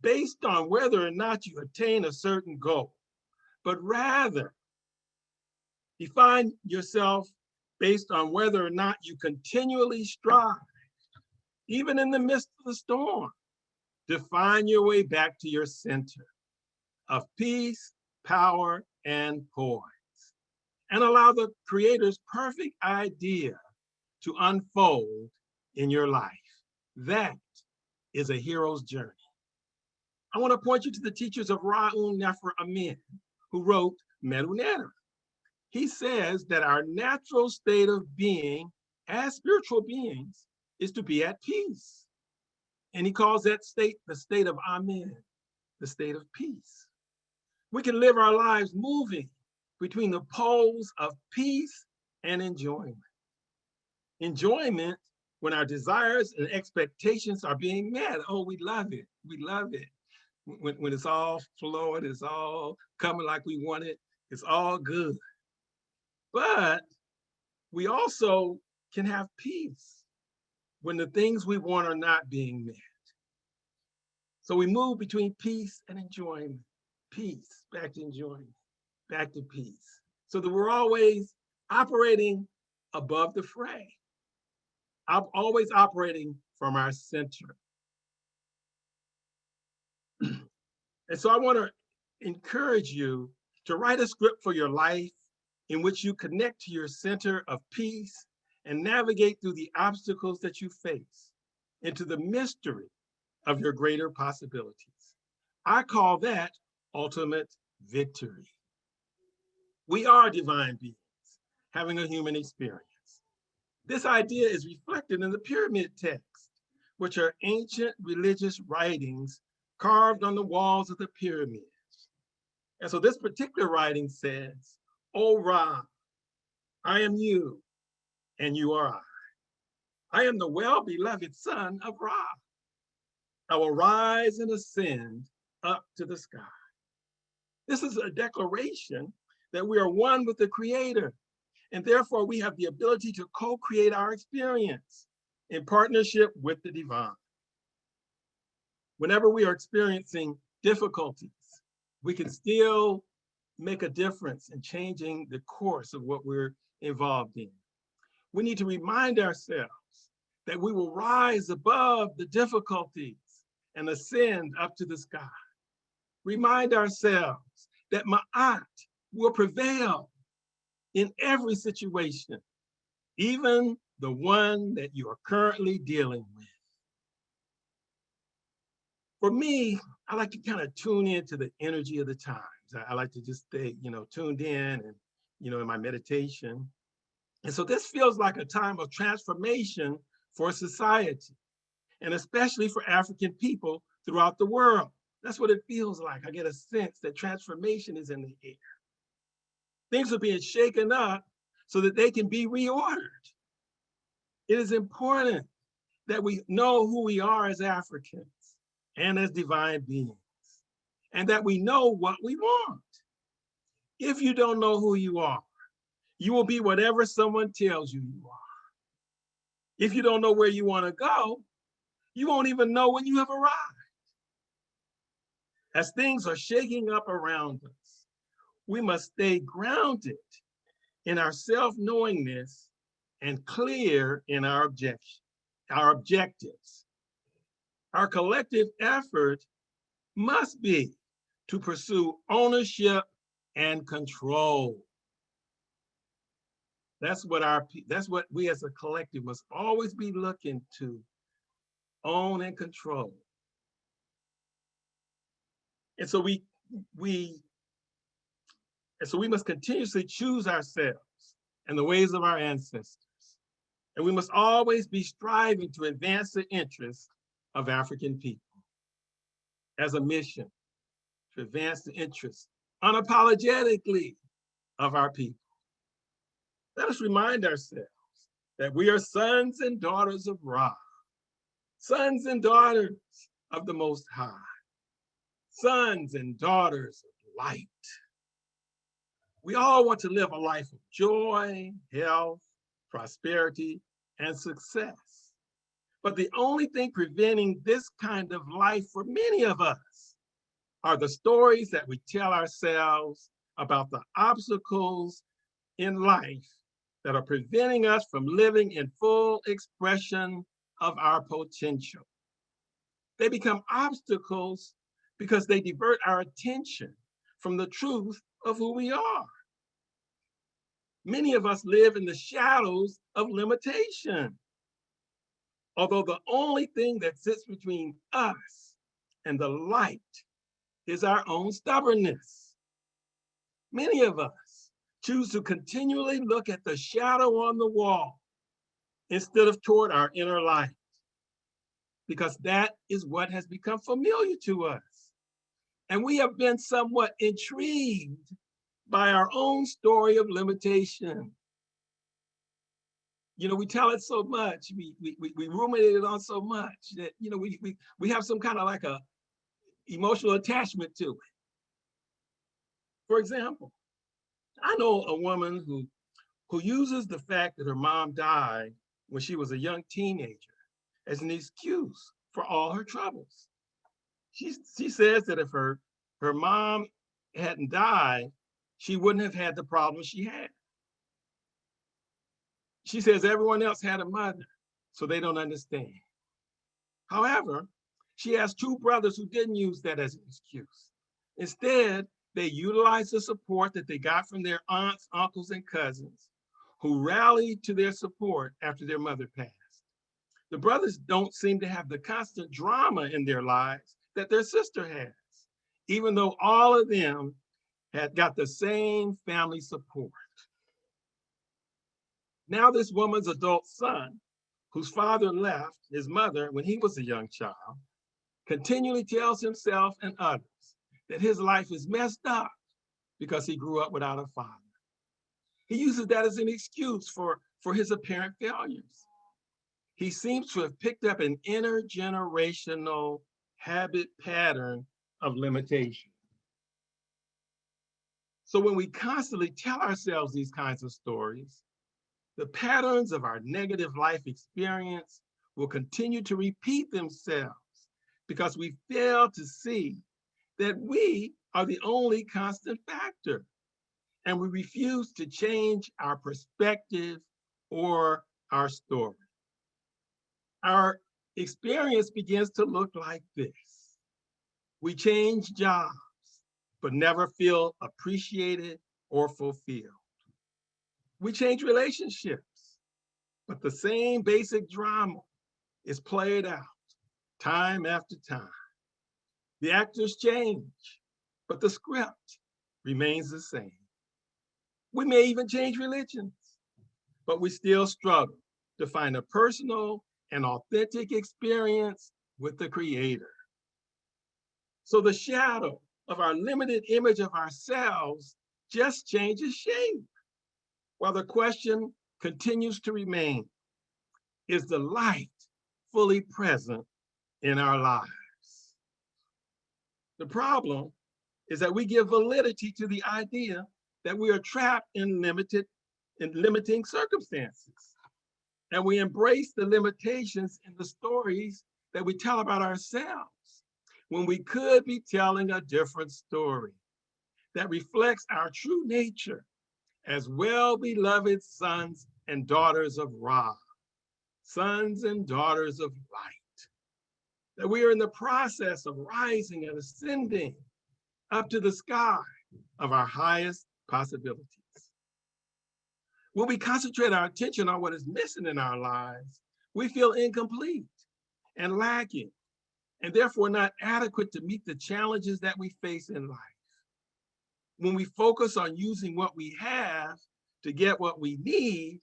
based on whether or not you attain a certain goal, but rather define yourself based on whether or not you continually strive, even in the midst of the storm, to find your way back to your center of peace, power, and poise, and allow the Creator's perfect idea to unfold in your life. That is a hero's journey. I want to point you to the teachers of Ra'un Nefer Amen, who wrote Merunera. He says that our natural state of being as spiritual beings is to be at peace. And he calls that state the state of Amen, the state of peace. We can live our lives moving between the poles of peace and enjoyment. Enjoyment when our desires and expectations are being met. Oh, we love it. We love it. When it's all flowing, it's all coming like we want it, it's all good. But we also can have peace when the things we want are not being met. So we move between peace and enjoyment. Peace, back to enjoyment, back to peace. So that we're always operating above the fray. I'm always operating from our center. And so I want to encourage you to write a script for your life in which you connect to your center of peace and navigate through the obstacles that you face into the mystery of your greater possibilities. I call that ultimate victory. We are divine beings having a human experience. This idea is reflected in the pyramid text, which are ancient religious writings carved on the walls of the pyramids. And so this particular writing says, "O Ra, I am you, and you are I. I am the well-beloved son of Ra. I will rise and ascend up to the sky." This is a declaration that we are one with the Creator, and therefore we have the ability to co-create our experience in partnership with the divine. Whenever we are experiencing difficulties, we can still make a difference in changing the course of what we're involved in. We need to remind ourselves that we will rise above the difficulties and ascend up to the sky. Remind ourselves that Ma'at will prevail in every situation, even the one that you are currently dealing with. For me, I like to kind of tune into the energy of the times. I like to just stay, tuned in and, in my meditation. And so this feels like a time of transformation for society, and especially for African people throughout the world. That's what it feels like. I get a sense that transformation is in the air. Things are being shaken up so that they can be reordered. It is important that we know who we are as Africans and as divine beings, and that we know what we want. If you don't know who you are, you will be whatever someone tells you you are. If you don't know where you want to go, you won't even know when you have arrived. As things are shaking up around us, we must stay grounded in our self-knowingness and clear in our objectives. Our collective effort must be to pursue ownership and control. That's what we as a collective must always be looking to own and control. And so we must continuously choose ourselves and the ways of our ancestors. And we must always be striving to advance the interests of African people as a mission, to advance the interests unapologetically of our people. Let us remind ourselves that we are sons and daughters of Ra, sons and daughters of the Most High, sons and daughters of light. We all want to live a life of joy, health, prosperity, and success. But the only thing preventing this kind of life for many of us are the stories that we tell ourselves about the obstacles in life that are preventing us from living in full expression of our potential. They become obstacles because they divert our attention from the truth of who we are. Many of us live in the shadows of limitation, although the only thing that sits between us and the light is our own stubbornness. Many of us choose to continually look at the shadow on the wall instead of toward our inner light, because that is what has become familiar to us. And we have been somewhat intrigued by our own story of limitation. You know, we tell it so much, we ruminate it on so much that, you know, we have some kind of like a emotional attachment to it. For example, I know a woman who uses the fact that her mom died when she was a young teenager as an excuse for all her troubles. She says that if her mom hadn't died, she wouldn't have had the problems she had. She says everyone else had a mother, so they don't understand. However, she has two brothers who didn't use that as an excuse. Instead, they utilized the support that they got from their aunts, uncles, and cousins who rallied to their support after their mother passed. The brothers don't seem to have the constant drama in their lives that their sister has, even though all of them had got the same family support. Now this woman's adult son, whose father left his mother when he was a young child, continually tells himself and others that his life is messed up because he grew up without a father. He uses that as an excuse for his apparent failures. He seems to have picked up an intergenerational habit pattern of limitation. So when we constantly tell ourselves these kinds of stories, the patterns of our negative life experience will continue to repeat themselves because we fail to see that we are the only constant factor, and we refuse to change our perspective or our story. Our experience begins to look like this. We change jobs, but never feel appreciated or fulfilled. We change relationships, but the same basic drama is played out time after time. The actors change, but the script remains the same. We may even change religions, but we still struggle to find a personal and authentic experience with the Creator. So the shadow of our limited image of ourselves just changes shape, while the question continues to remain, is the light fully present in our lives? The problem is that we give validity to the idea that we are trapped in limiting circumstances. And we embrace the limitations in the stories that we tell about ourselves when we could be telling a different story that reflects our true nature as well-beloved sons and daughters of Ra, sons and daughters of light. That we are in the process of rising and ascending up to the sky of our highest possibilities. When we concentrate our attention on what is missing in our lives, we feel incomplete and lacking, and therefore not adequate to meet the challenges that we face in life. When we focus on using what we have to get what we need,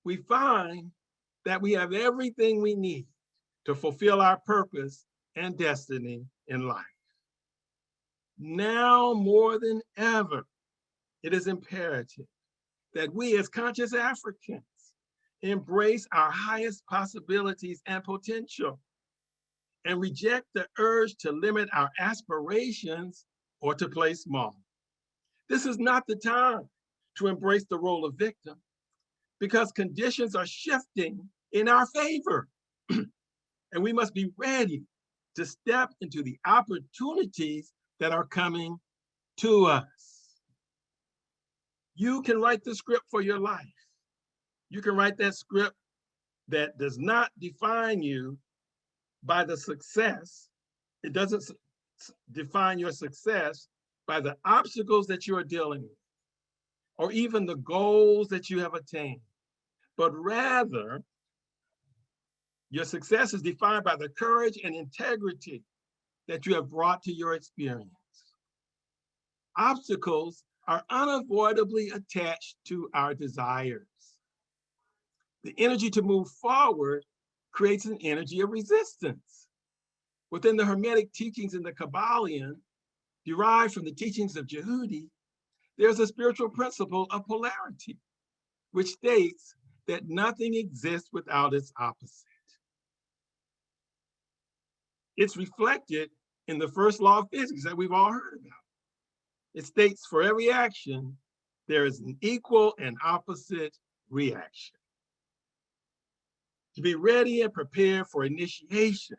we find that we have everything we need to fulfill our purpose and destiny in life. Now more than ever, it is imperative that we as conscious Africans embrace our highest possibilities and potential and reject the urge to limit our aspirations or to play small. This is not the time to embrace the role of victim because conditions are shifting in our favor. And we must be ready to step into the opportunities that are coming to us. You can write the script for your life. You can write that script that does not define you by the success. It doesn't define your success by the obstacles that you are dealing with, or even the goals that you have attained, but rather your success is defined by the courage and integrity that you have brought to your experience. Obstacles are unavoidably attached to our desires. The energy to move forward creates an energy of resistance. Within the Hermetic teachings in the Kabbalion, derived from the teachings of Jehudi, there's a spiritual principle of polarity, which states that nothing exists without its opposite. It's reflected in the first law of physics that we've all heard about. It states for every action, there is an equal and opposite reaction. To be ready and prepared for initiation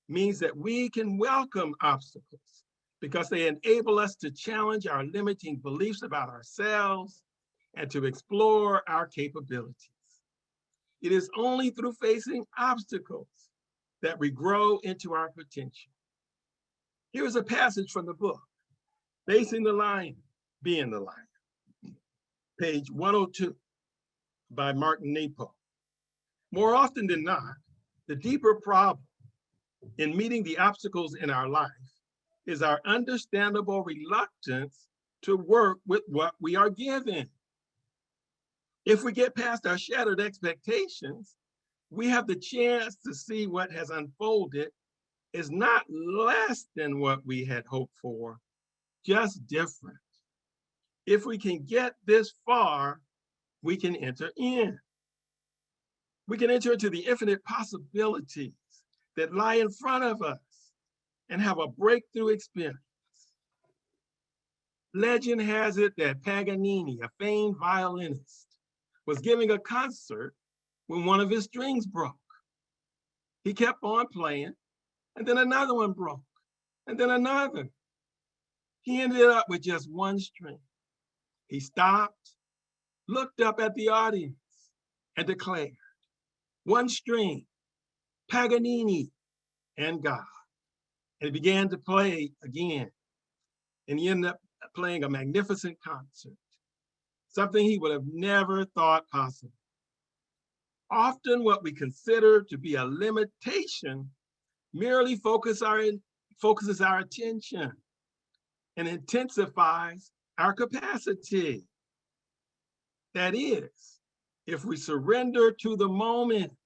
means that we can welcome obstacles because they enable us to challenge our limiting beliefs about ourselves and to explore our capabilities. It is only through facing obstacles that we grow into our potential. Here's a passage from the book, Facing the Lion, Being the Lion, page 102 by Martin Napo. More often than not, the deeper problem in meeting the obstacles in our life is our understandable reluctance to work with what we are given. If we get past our shattered expectations, we have the chance to see what has unfolded is not less than what we had hoped for, just different. If we can get this far, we can enter in. We can enter into the infinite possibilities that lie in front of us and have a breakthrough experience. Legend has it that Paganini, a famed violinist, was giving a concert when one of his strings broke. He kept on playing, and then another one broke, and then another. He ended up with just one string. He stopped, looked up at the audience, and declared, "One string, Paganini, and God." And he began to play again. And he ended up playing a magnificent concert, something he would have never thought possible. Often what we consider to be a limitation merely focuses our attention and intensifies our capacity. That is, if we surrender to the moment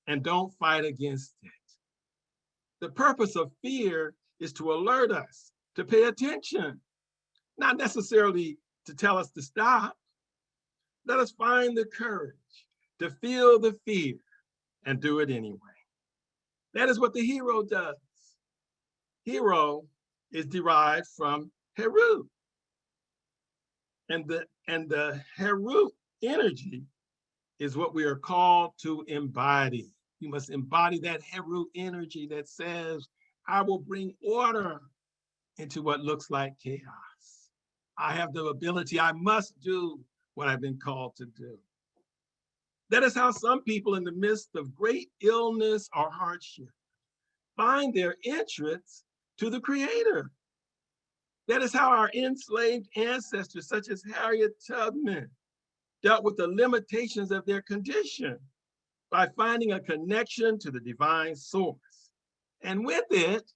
and don't fight against it. The purpose of fear is to alert us, to pay attention, not necessarily to tell us to stop. Let us find the courage to feel the fear and do it anyway. That is what the hero does. Hero is derived from Heru. And the Heru energy is what we are called to embody. You must embody that Heru energy that says, I will bring order into what looks like chaos. I have the ability, I must do what I've been called to do. That is how some people in the midst of great illness or hardship find their entrance to the Creator. That is how our enslaved ancestors, such as Harriet Tubman, dealt with the limitations of their condition by finding a connection to the divine source. And with it,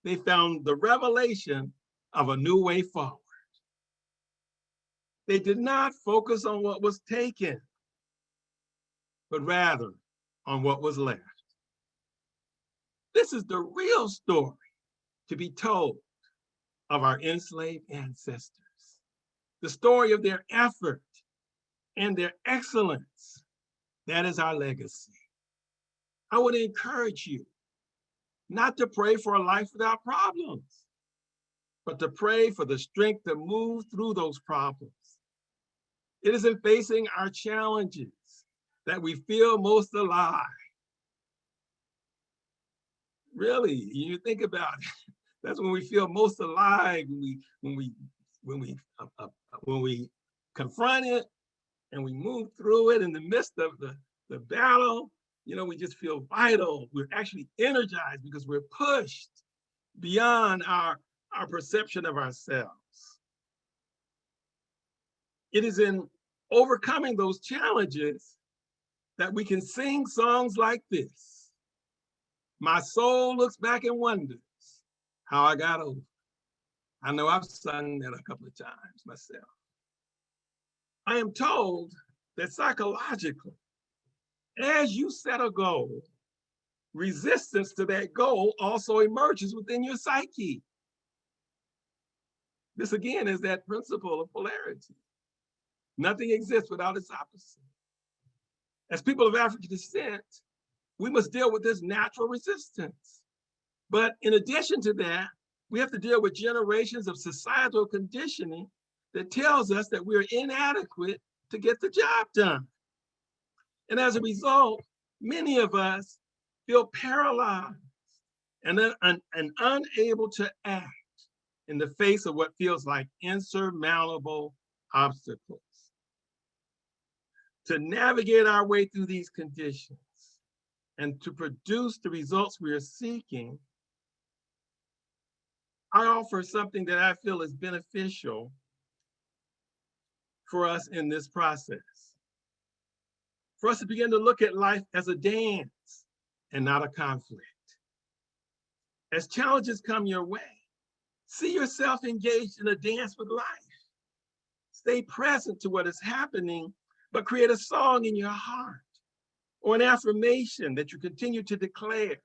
they found the revelation of a new way forward. They did not focus on what was taken, but rather on what was left. This is the real story to be told of our enslaved ancestors, the story of their effort and their excellence. That is our legacy. I would encourage you not to pray for a life without problems, but to pray for the strength to move through those problems. It is in facing our challenges that we feel most alive. Really, you think about it, that's when we feel most alive, when we confront it and we move through it in the midst of the battle. You know, we just feel vital. We're actually energized because we're pushed beyond our perception of ourselves. It is in overcoming those challenges that we can sing songs like this. My soul looks back and wonders how I got over. I know I've sung that a couple of times myself. I am told that psychologically, as you set a goal, resistance to that goal also emerges within your psyche. This again is that principle of polarity. Nothing exists without its opposite. As people of African descent, we must deal with this natural resistance. But in addition to that, we have to deal with generations of societal conditioning that tells us that we're inadequate to get the job done. And as a result, many of us feel paralyzed and unable to act in the face of what feels like insurmountable obstacles. To navigate our way through these conditions and to produce the results we are seeking, I offer something that I feel is beneficial for us in this process. For us to begin to look at life as a dance and not a conflict. As challenges come your way, see yourself engaged in a dance with life. Stay present to what is happening, but create a song in your heart or an affirmation that you continue to declare,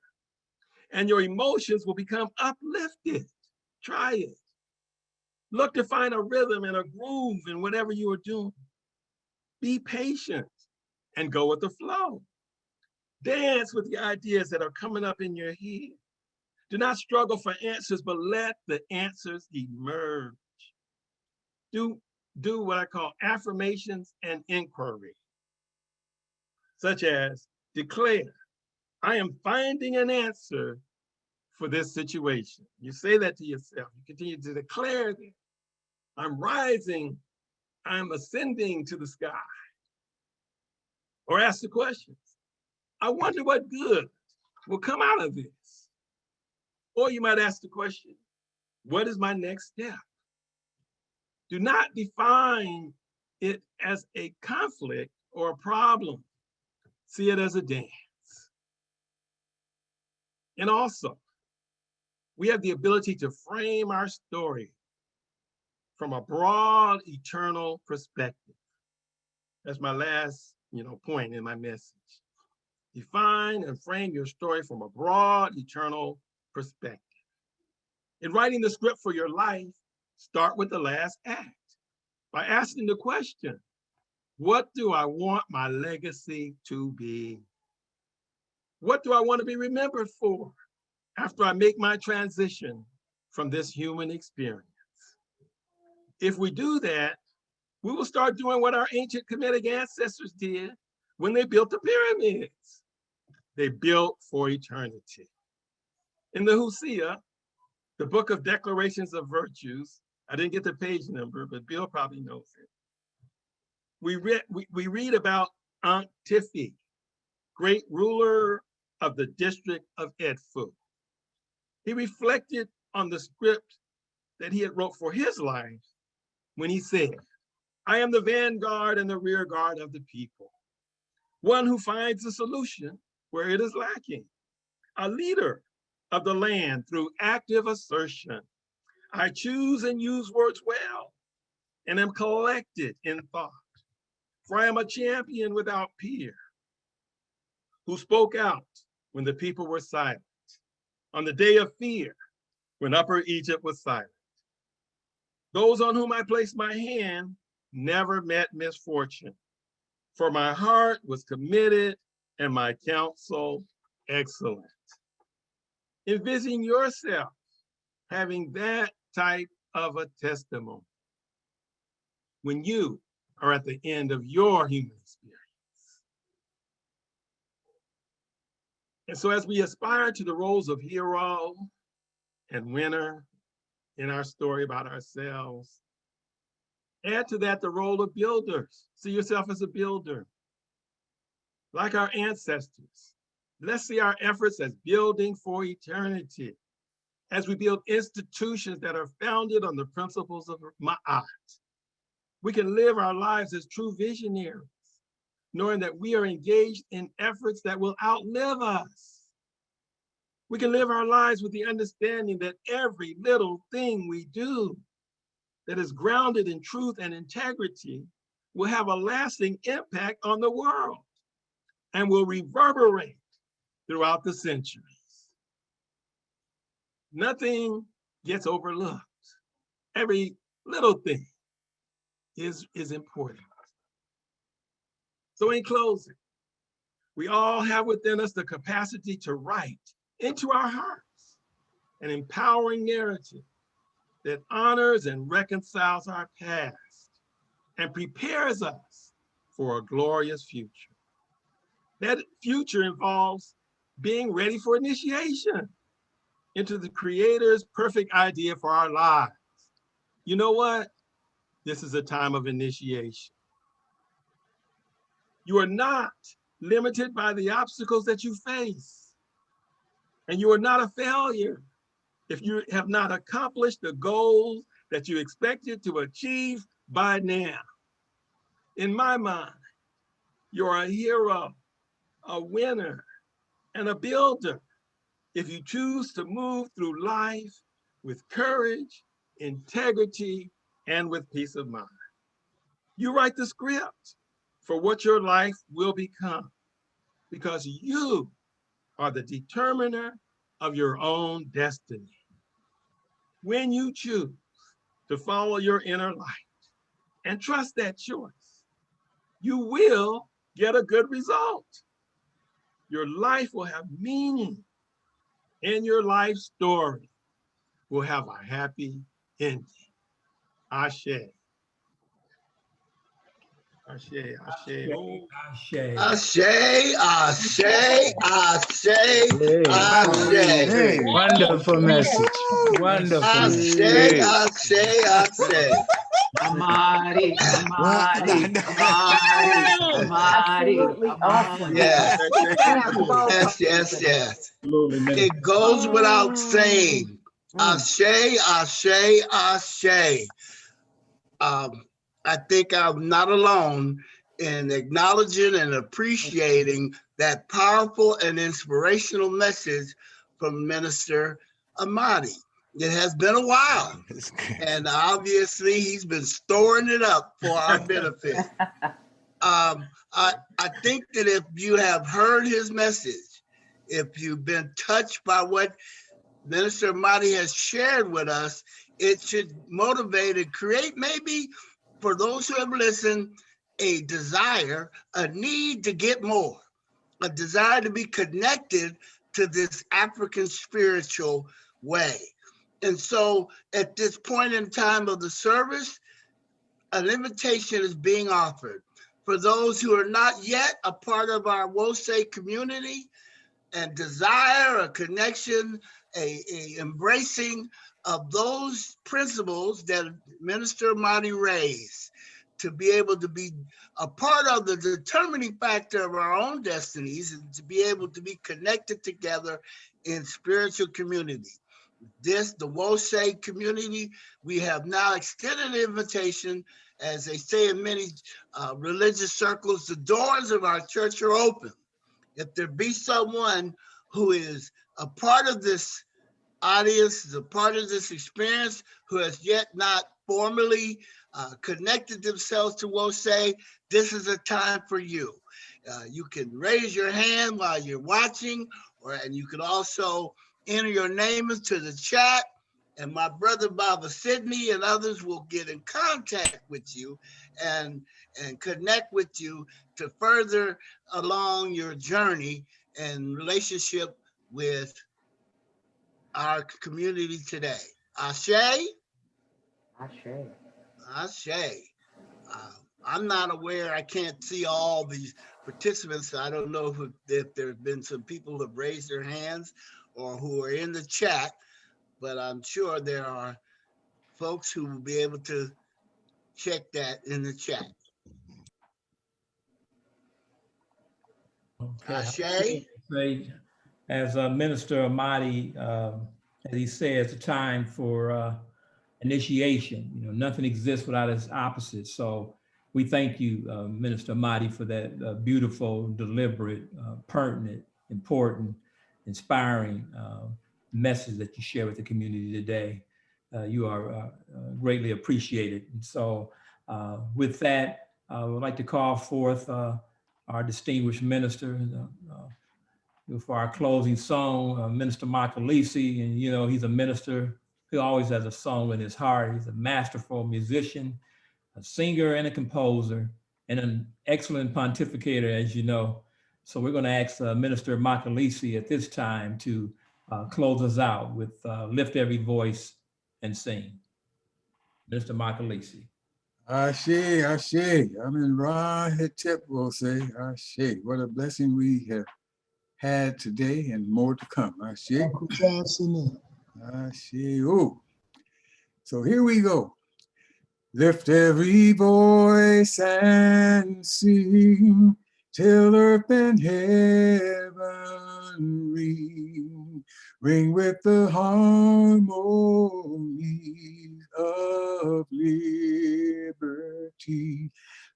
and your emotions will become uplifted. Try it. Look to find a rhythm and a groove in whatever you are doing. Be patient and go with the flow. Dance with the ideas that are coming up in your head. Do not struggle for answers, but let the answers emerge. Do what I call affirmations and inquiry, such as declare, I am finding an answer for this situation. You say that to yourself. You continue to declare that. I'm rising, I'm ascending to the sky. Or ask the questions. I wonder what good will come out of this. Or you might ask the question, what is my next step? Do not define it as a conflict or a problem. See it as a dance. And also, we have the ability to frame our story from a broad, eternal perspective. That's my last, point in my message. Define and frame your story from a broad, eternal perspective. In writing the script for your life, start with the last act by asking the question, what do I want my legacy to be? What do I want to be remembered for after I make my transition from this human experience? If we do that, we will start doing what our ancient Kemetic ancestors did when they built the pyramids. They built for eternity. In the Hosea, the book of declarations of virtues, I didn't get the page number, but Bill probably knows it. We read about Aunt Tiffy, great ruler of the district of Edfu. He reflected on the script that he had wrote for his life when he said, I am the vanguard and the rear guard of the people, one who finds a solution where it is lacking, a leader of the land through active assertion. I choose and use words well and am collected in thought, for I am a champion without peer who spoke out when the people were silent, on the day of fear when Upper Egypt was silent. Those on whom I placed my hand never met misfortune, for my heart was committed and my counsel excellent. Envision yourself having that type of a testimony when you are at the end of your human experience. And so as we aspire to the roles of hero and winner in our story about ourselves, add to that the role of builders. See yourself as a builder. Like our ancestors, let's see our efforts as building for eternity, as we build institutions that are founded on the principles of Ma'at. We can live our lives as true visionaries, knowing that we are engaged in efforts that will outlive us. We can live our lives with the understanding that every little thing we do that is grounded in truth and integrity will have a lasting impact on the world and will reverberate throughout the centuries. Nothing gets overlooked. Every little thing is important. So in closing, we all have within us the capacity to write into our hearts an empowering narrative that honors and reconciles our past and prepares us for a glorious future. That future involves being ready for initiation into the Creator's perfect idea for our lives. You know what? This is a time of initiation. You are not limited by the obstacles that you face. And you are not a failure if you have not accomplished the goals that you expected to achieve by now. In my mind, you're a hero, a winner, and a builder if you choose to move through life with courage, integrity, and with peace of mind. You write the script for what your life will become because you are the determiner of your own destiny. When you choose to follow your inner light and trust that choice, you will get a good result. Your life will have meaning and your life story will have a happy ending. Ashe. Ashe, ashe. Oh. Ashe. Ashe, ashe, ashe, ashe. Wonderful message. Wonderful Ashe, message. ashe, ashe. Amadi, Amadi, Amadi, Amadi, Absolutely awesome. Yes, Thank you. yes, yes, yes. Absolutely, Minister. It goes without saying. Ashe, ashe, ashe. I think I'm not alone in acknowledging and appreciating that powerful and inspirational message from Minister Amadi. It has been a while, and obviously he's been storing it up for our benefit. I think that if you have heard his message, if you've been touched by what Minister Amadi has shared with us, it should motivate and create, maybe for those who have listened, a desire, a need to get more, a desire to be connected to this African spiritual way. And so at this point in time of the service, an invitation is being offered for those who are not yet a part of our WOSE community and desire a connection, a embracing of those principles that Minister Amadi raised, to be able to be a part of the determining factor of our own destinies and to be able to be connected together in spiritual community. This, the WOSE community, we have now extended an invitation. As they say in many religious circles, the doors of our church are open. If there be someone who is a part of this audience, is a part of this experience, who has yet not formally connected themselves to WOSE, this is a time for you. You can raise your hand while you're watching, and you can also enter your name into the chat, and my brother Baba Sydney and others will get in contact with you and connect with you to further along your journey and relationship with our community today. Ashe? Ashe. Ashe. I'm not aware, I can't see all these participants. I don't know if there have been some people who have raised their hands or who are in the chat, but I'm sure there are folks who will be able to check that in the chat. Okay. Ashe? As Minister Amadi, as he says, it's a time for initiation. You know, nothing exists without its opposite. So we thank you, Minister Amadi, for that beautiful, deliberate, pertinent, important, inspiring message that you share with the community today. You are greatly appreciated. And so with that, I would like to call forth our distinguished minister for our closing song, Minister Michael Lisi. And you know, he's a minister who always has a song in his heart. He's a masterful musician, a singer and a composer, and an excellent pontificator, as you know. So we're going to ask Minister Michael Lisi at this time to close us out with Lift Every Voice and Sing. Mr. Michael Lisi. Ashe, Ashe. I'm in Ra-Hetep will say, Ashe. What a blessing we have had today and more to come. Ashe. Ashe. Oh. So here we go. Lift every voice and sing till earth and heaven ring. Ring with the harmonies of liberty.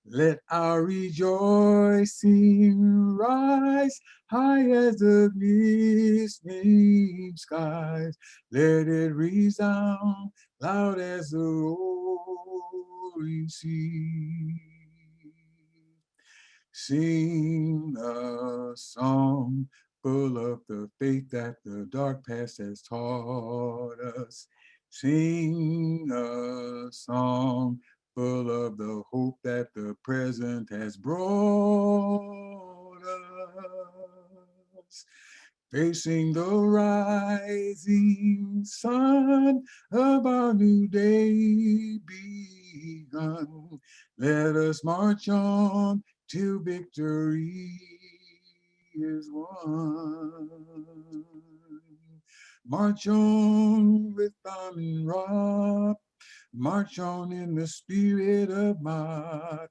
Let our rejoicing rise high as the listening skies. Let it resound loud as the roaring sea. Sing a song full of the faith that the dark past has taught us. Sing a song full of the hope that the present has brought us. Facing the rising sun of our new day begun. Let us march on till victory is won. March on with Amin Ra. March on in the spirit of Ma'at.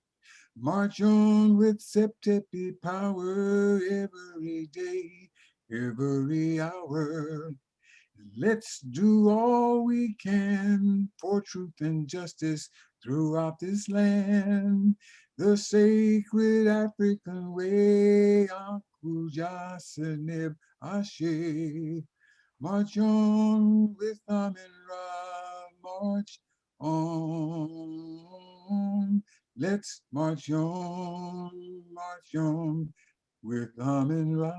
March on with Septepi power every day, every hour. Let's do all we can for truth and justice throughout this land. The sacred African way, Akuja Seneb Ashe. March on with Amin Ra, march on. Let's march on with Amin Ra.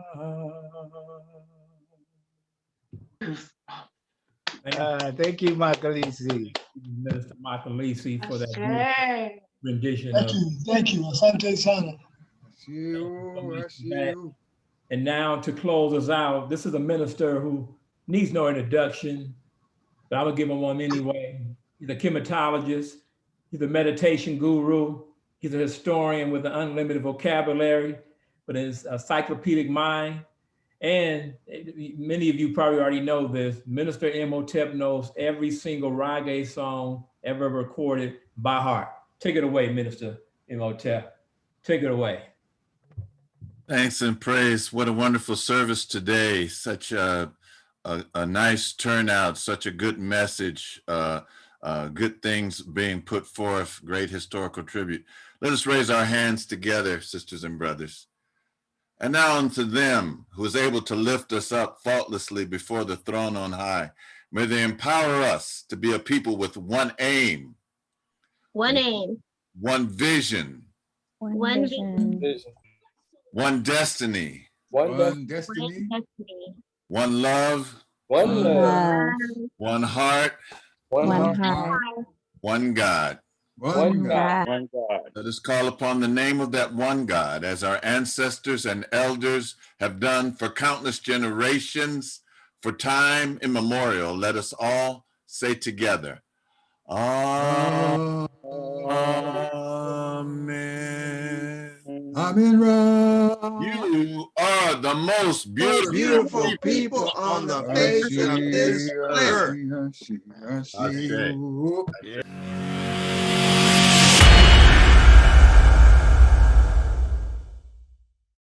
Thank you, Michael Lisi. Minister Michael Lisi for that Ashe. rendition Thank of. you, thank you, Asante Sana. And now to close us out, this is a minister who needs no introduction, but I'm gonna give him one anyway. He's a chematologist, he's a meditation guru, he's a historian with an unlimited vocabulary, but his encyclopedic mind. And many of you probably already know this, Minister Imhotep knows every single reggae song ever recorded by heart. Take it away, Minister Imhotep. Take it away. Thanks and praise. What a wonderful service today. Such a nice turnout, such a good message, good things being put forth, great historical tribute. Let us raise our hands together, sisters and brothers. And now unto them who is able to lift us up faultlessly before the throne on high. May they empower us to be a people with one aim. One aim. One vision. One vision. One destiny. One destiny. One love. One love. One heart. One heart. One God. One God. One God. Let us call upon the name of that one God, as our ancestors and elders have done for countless generations, for time immemorial. Let us all say together, Amen. Amin Ra. You are the most beautiful people on the face of this earth. Ashe.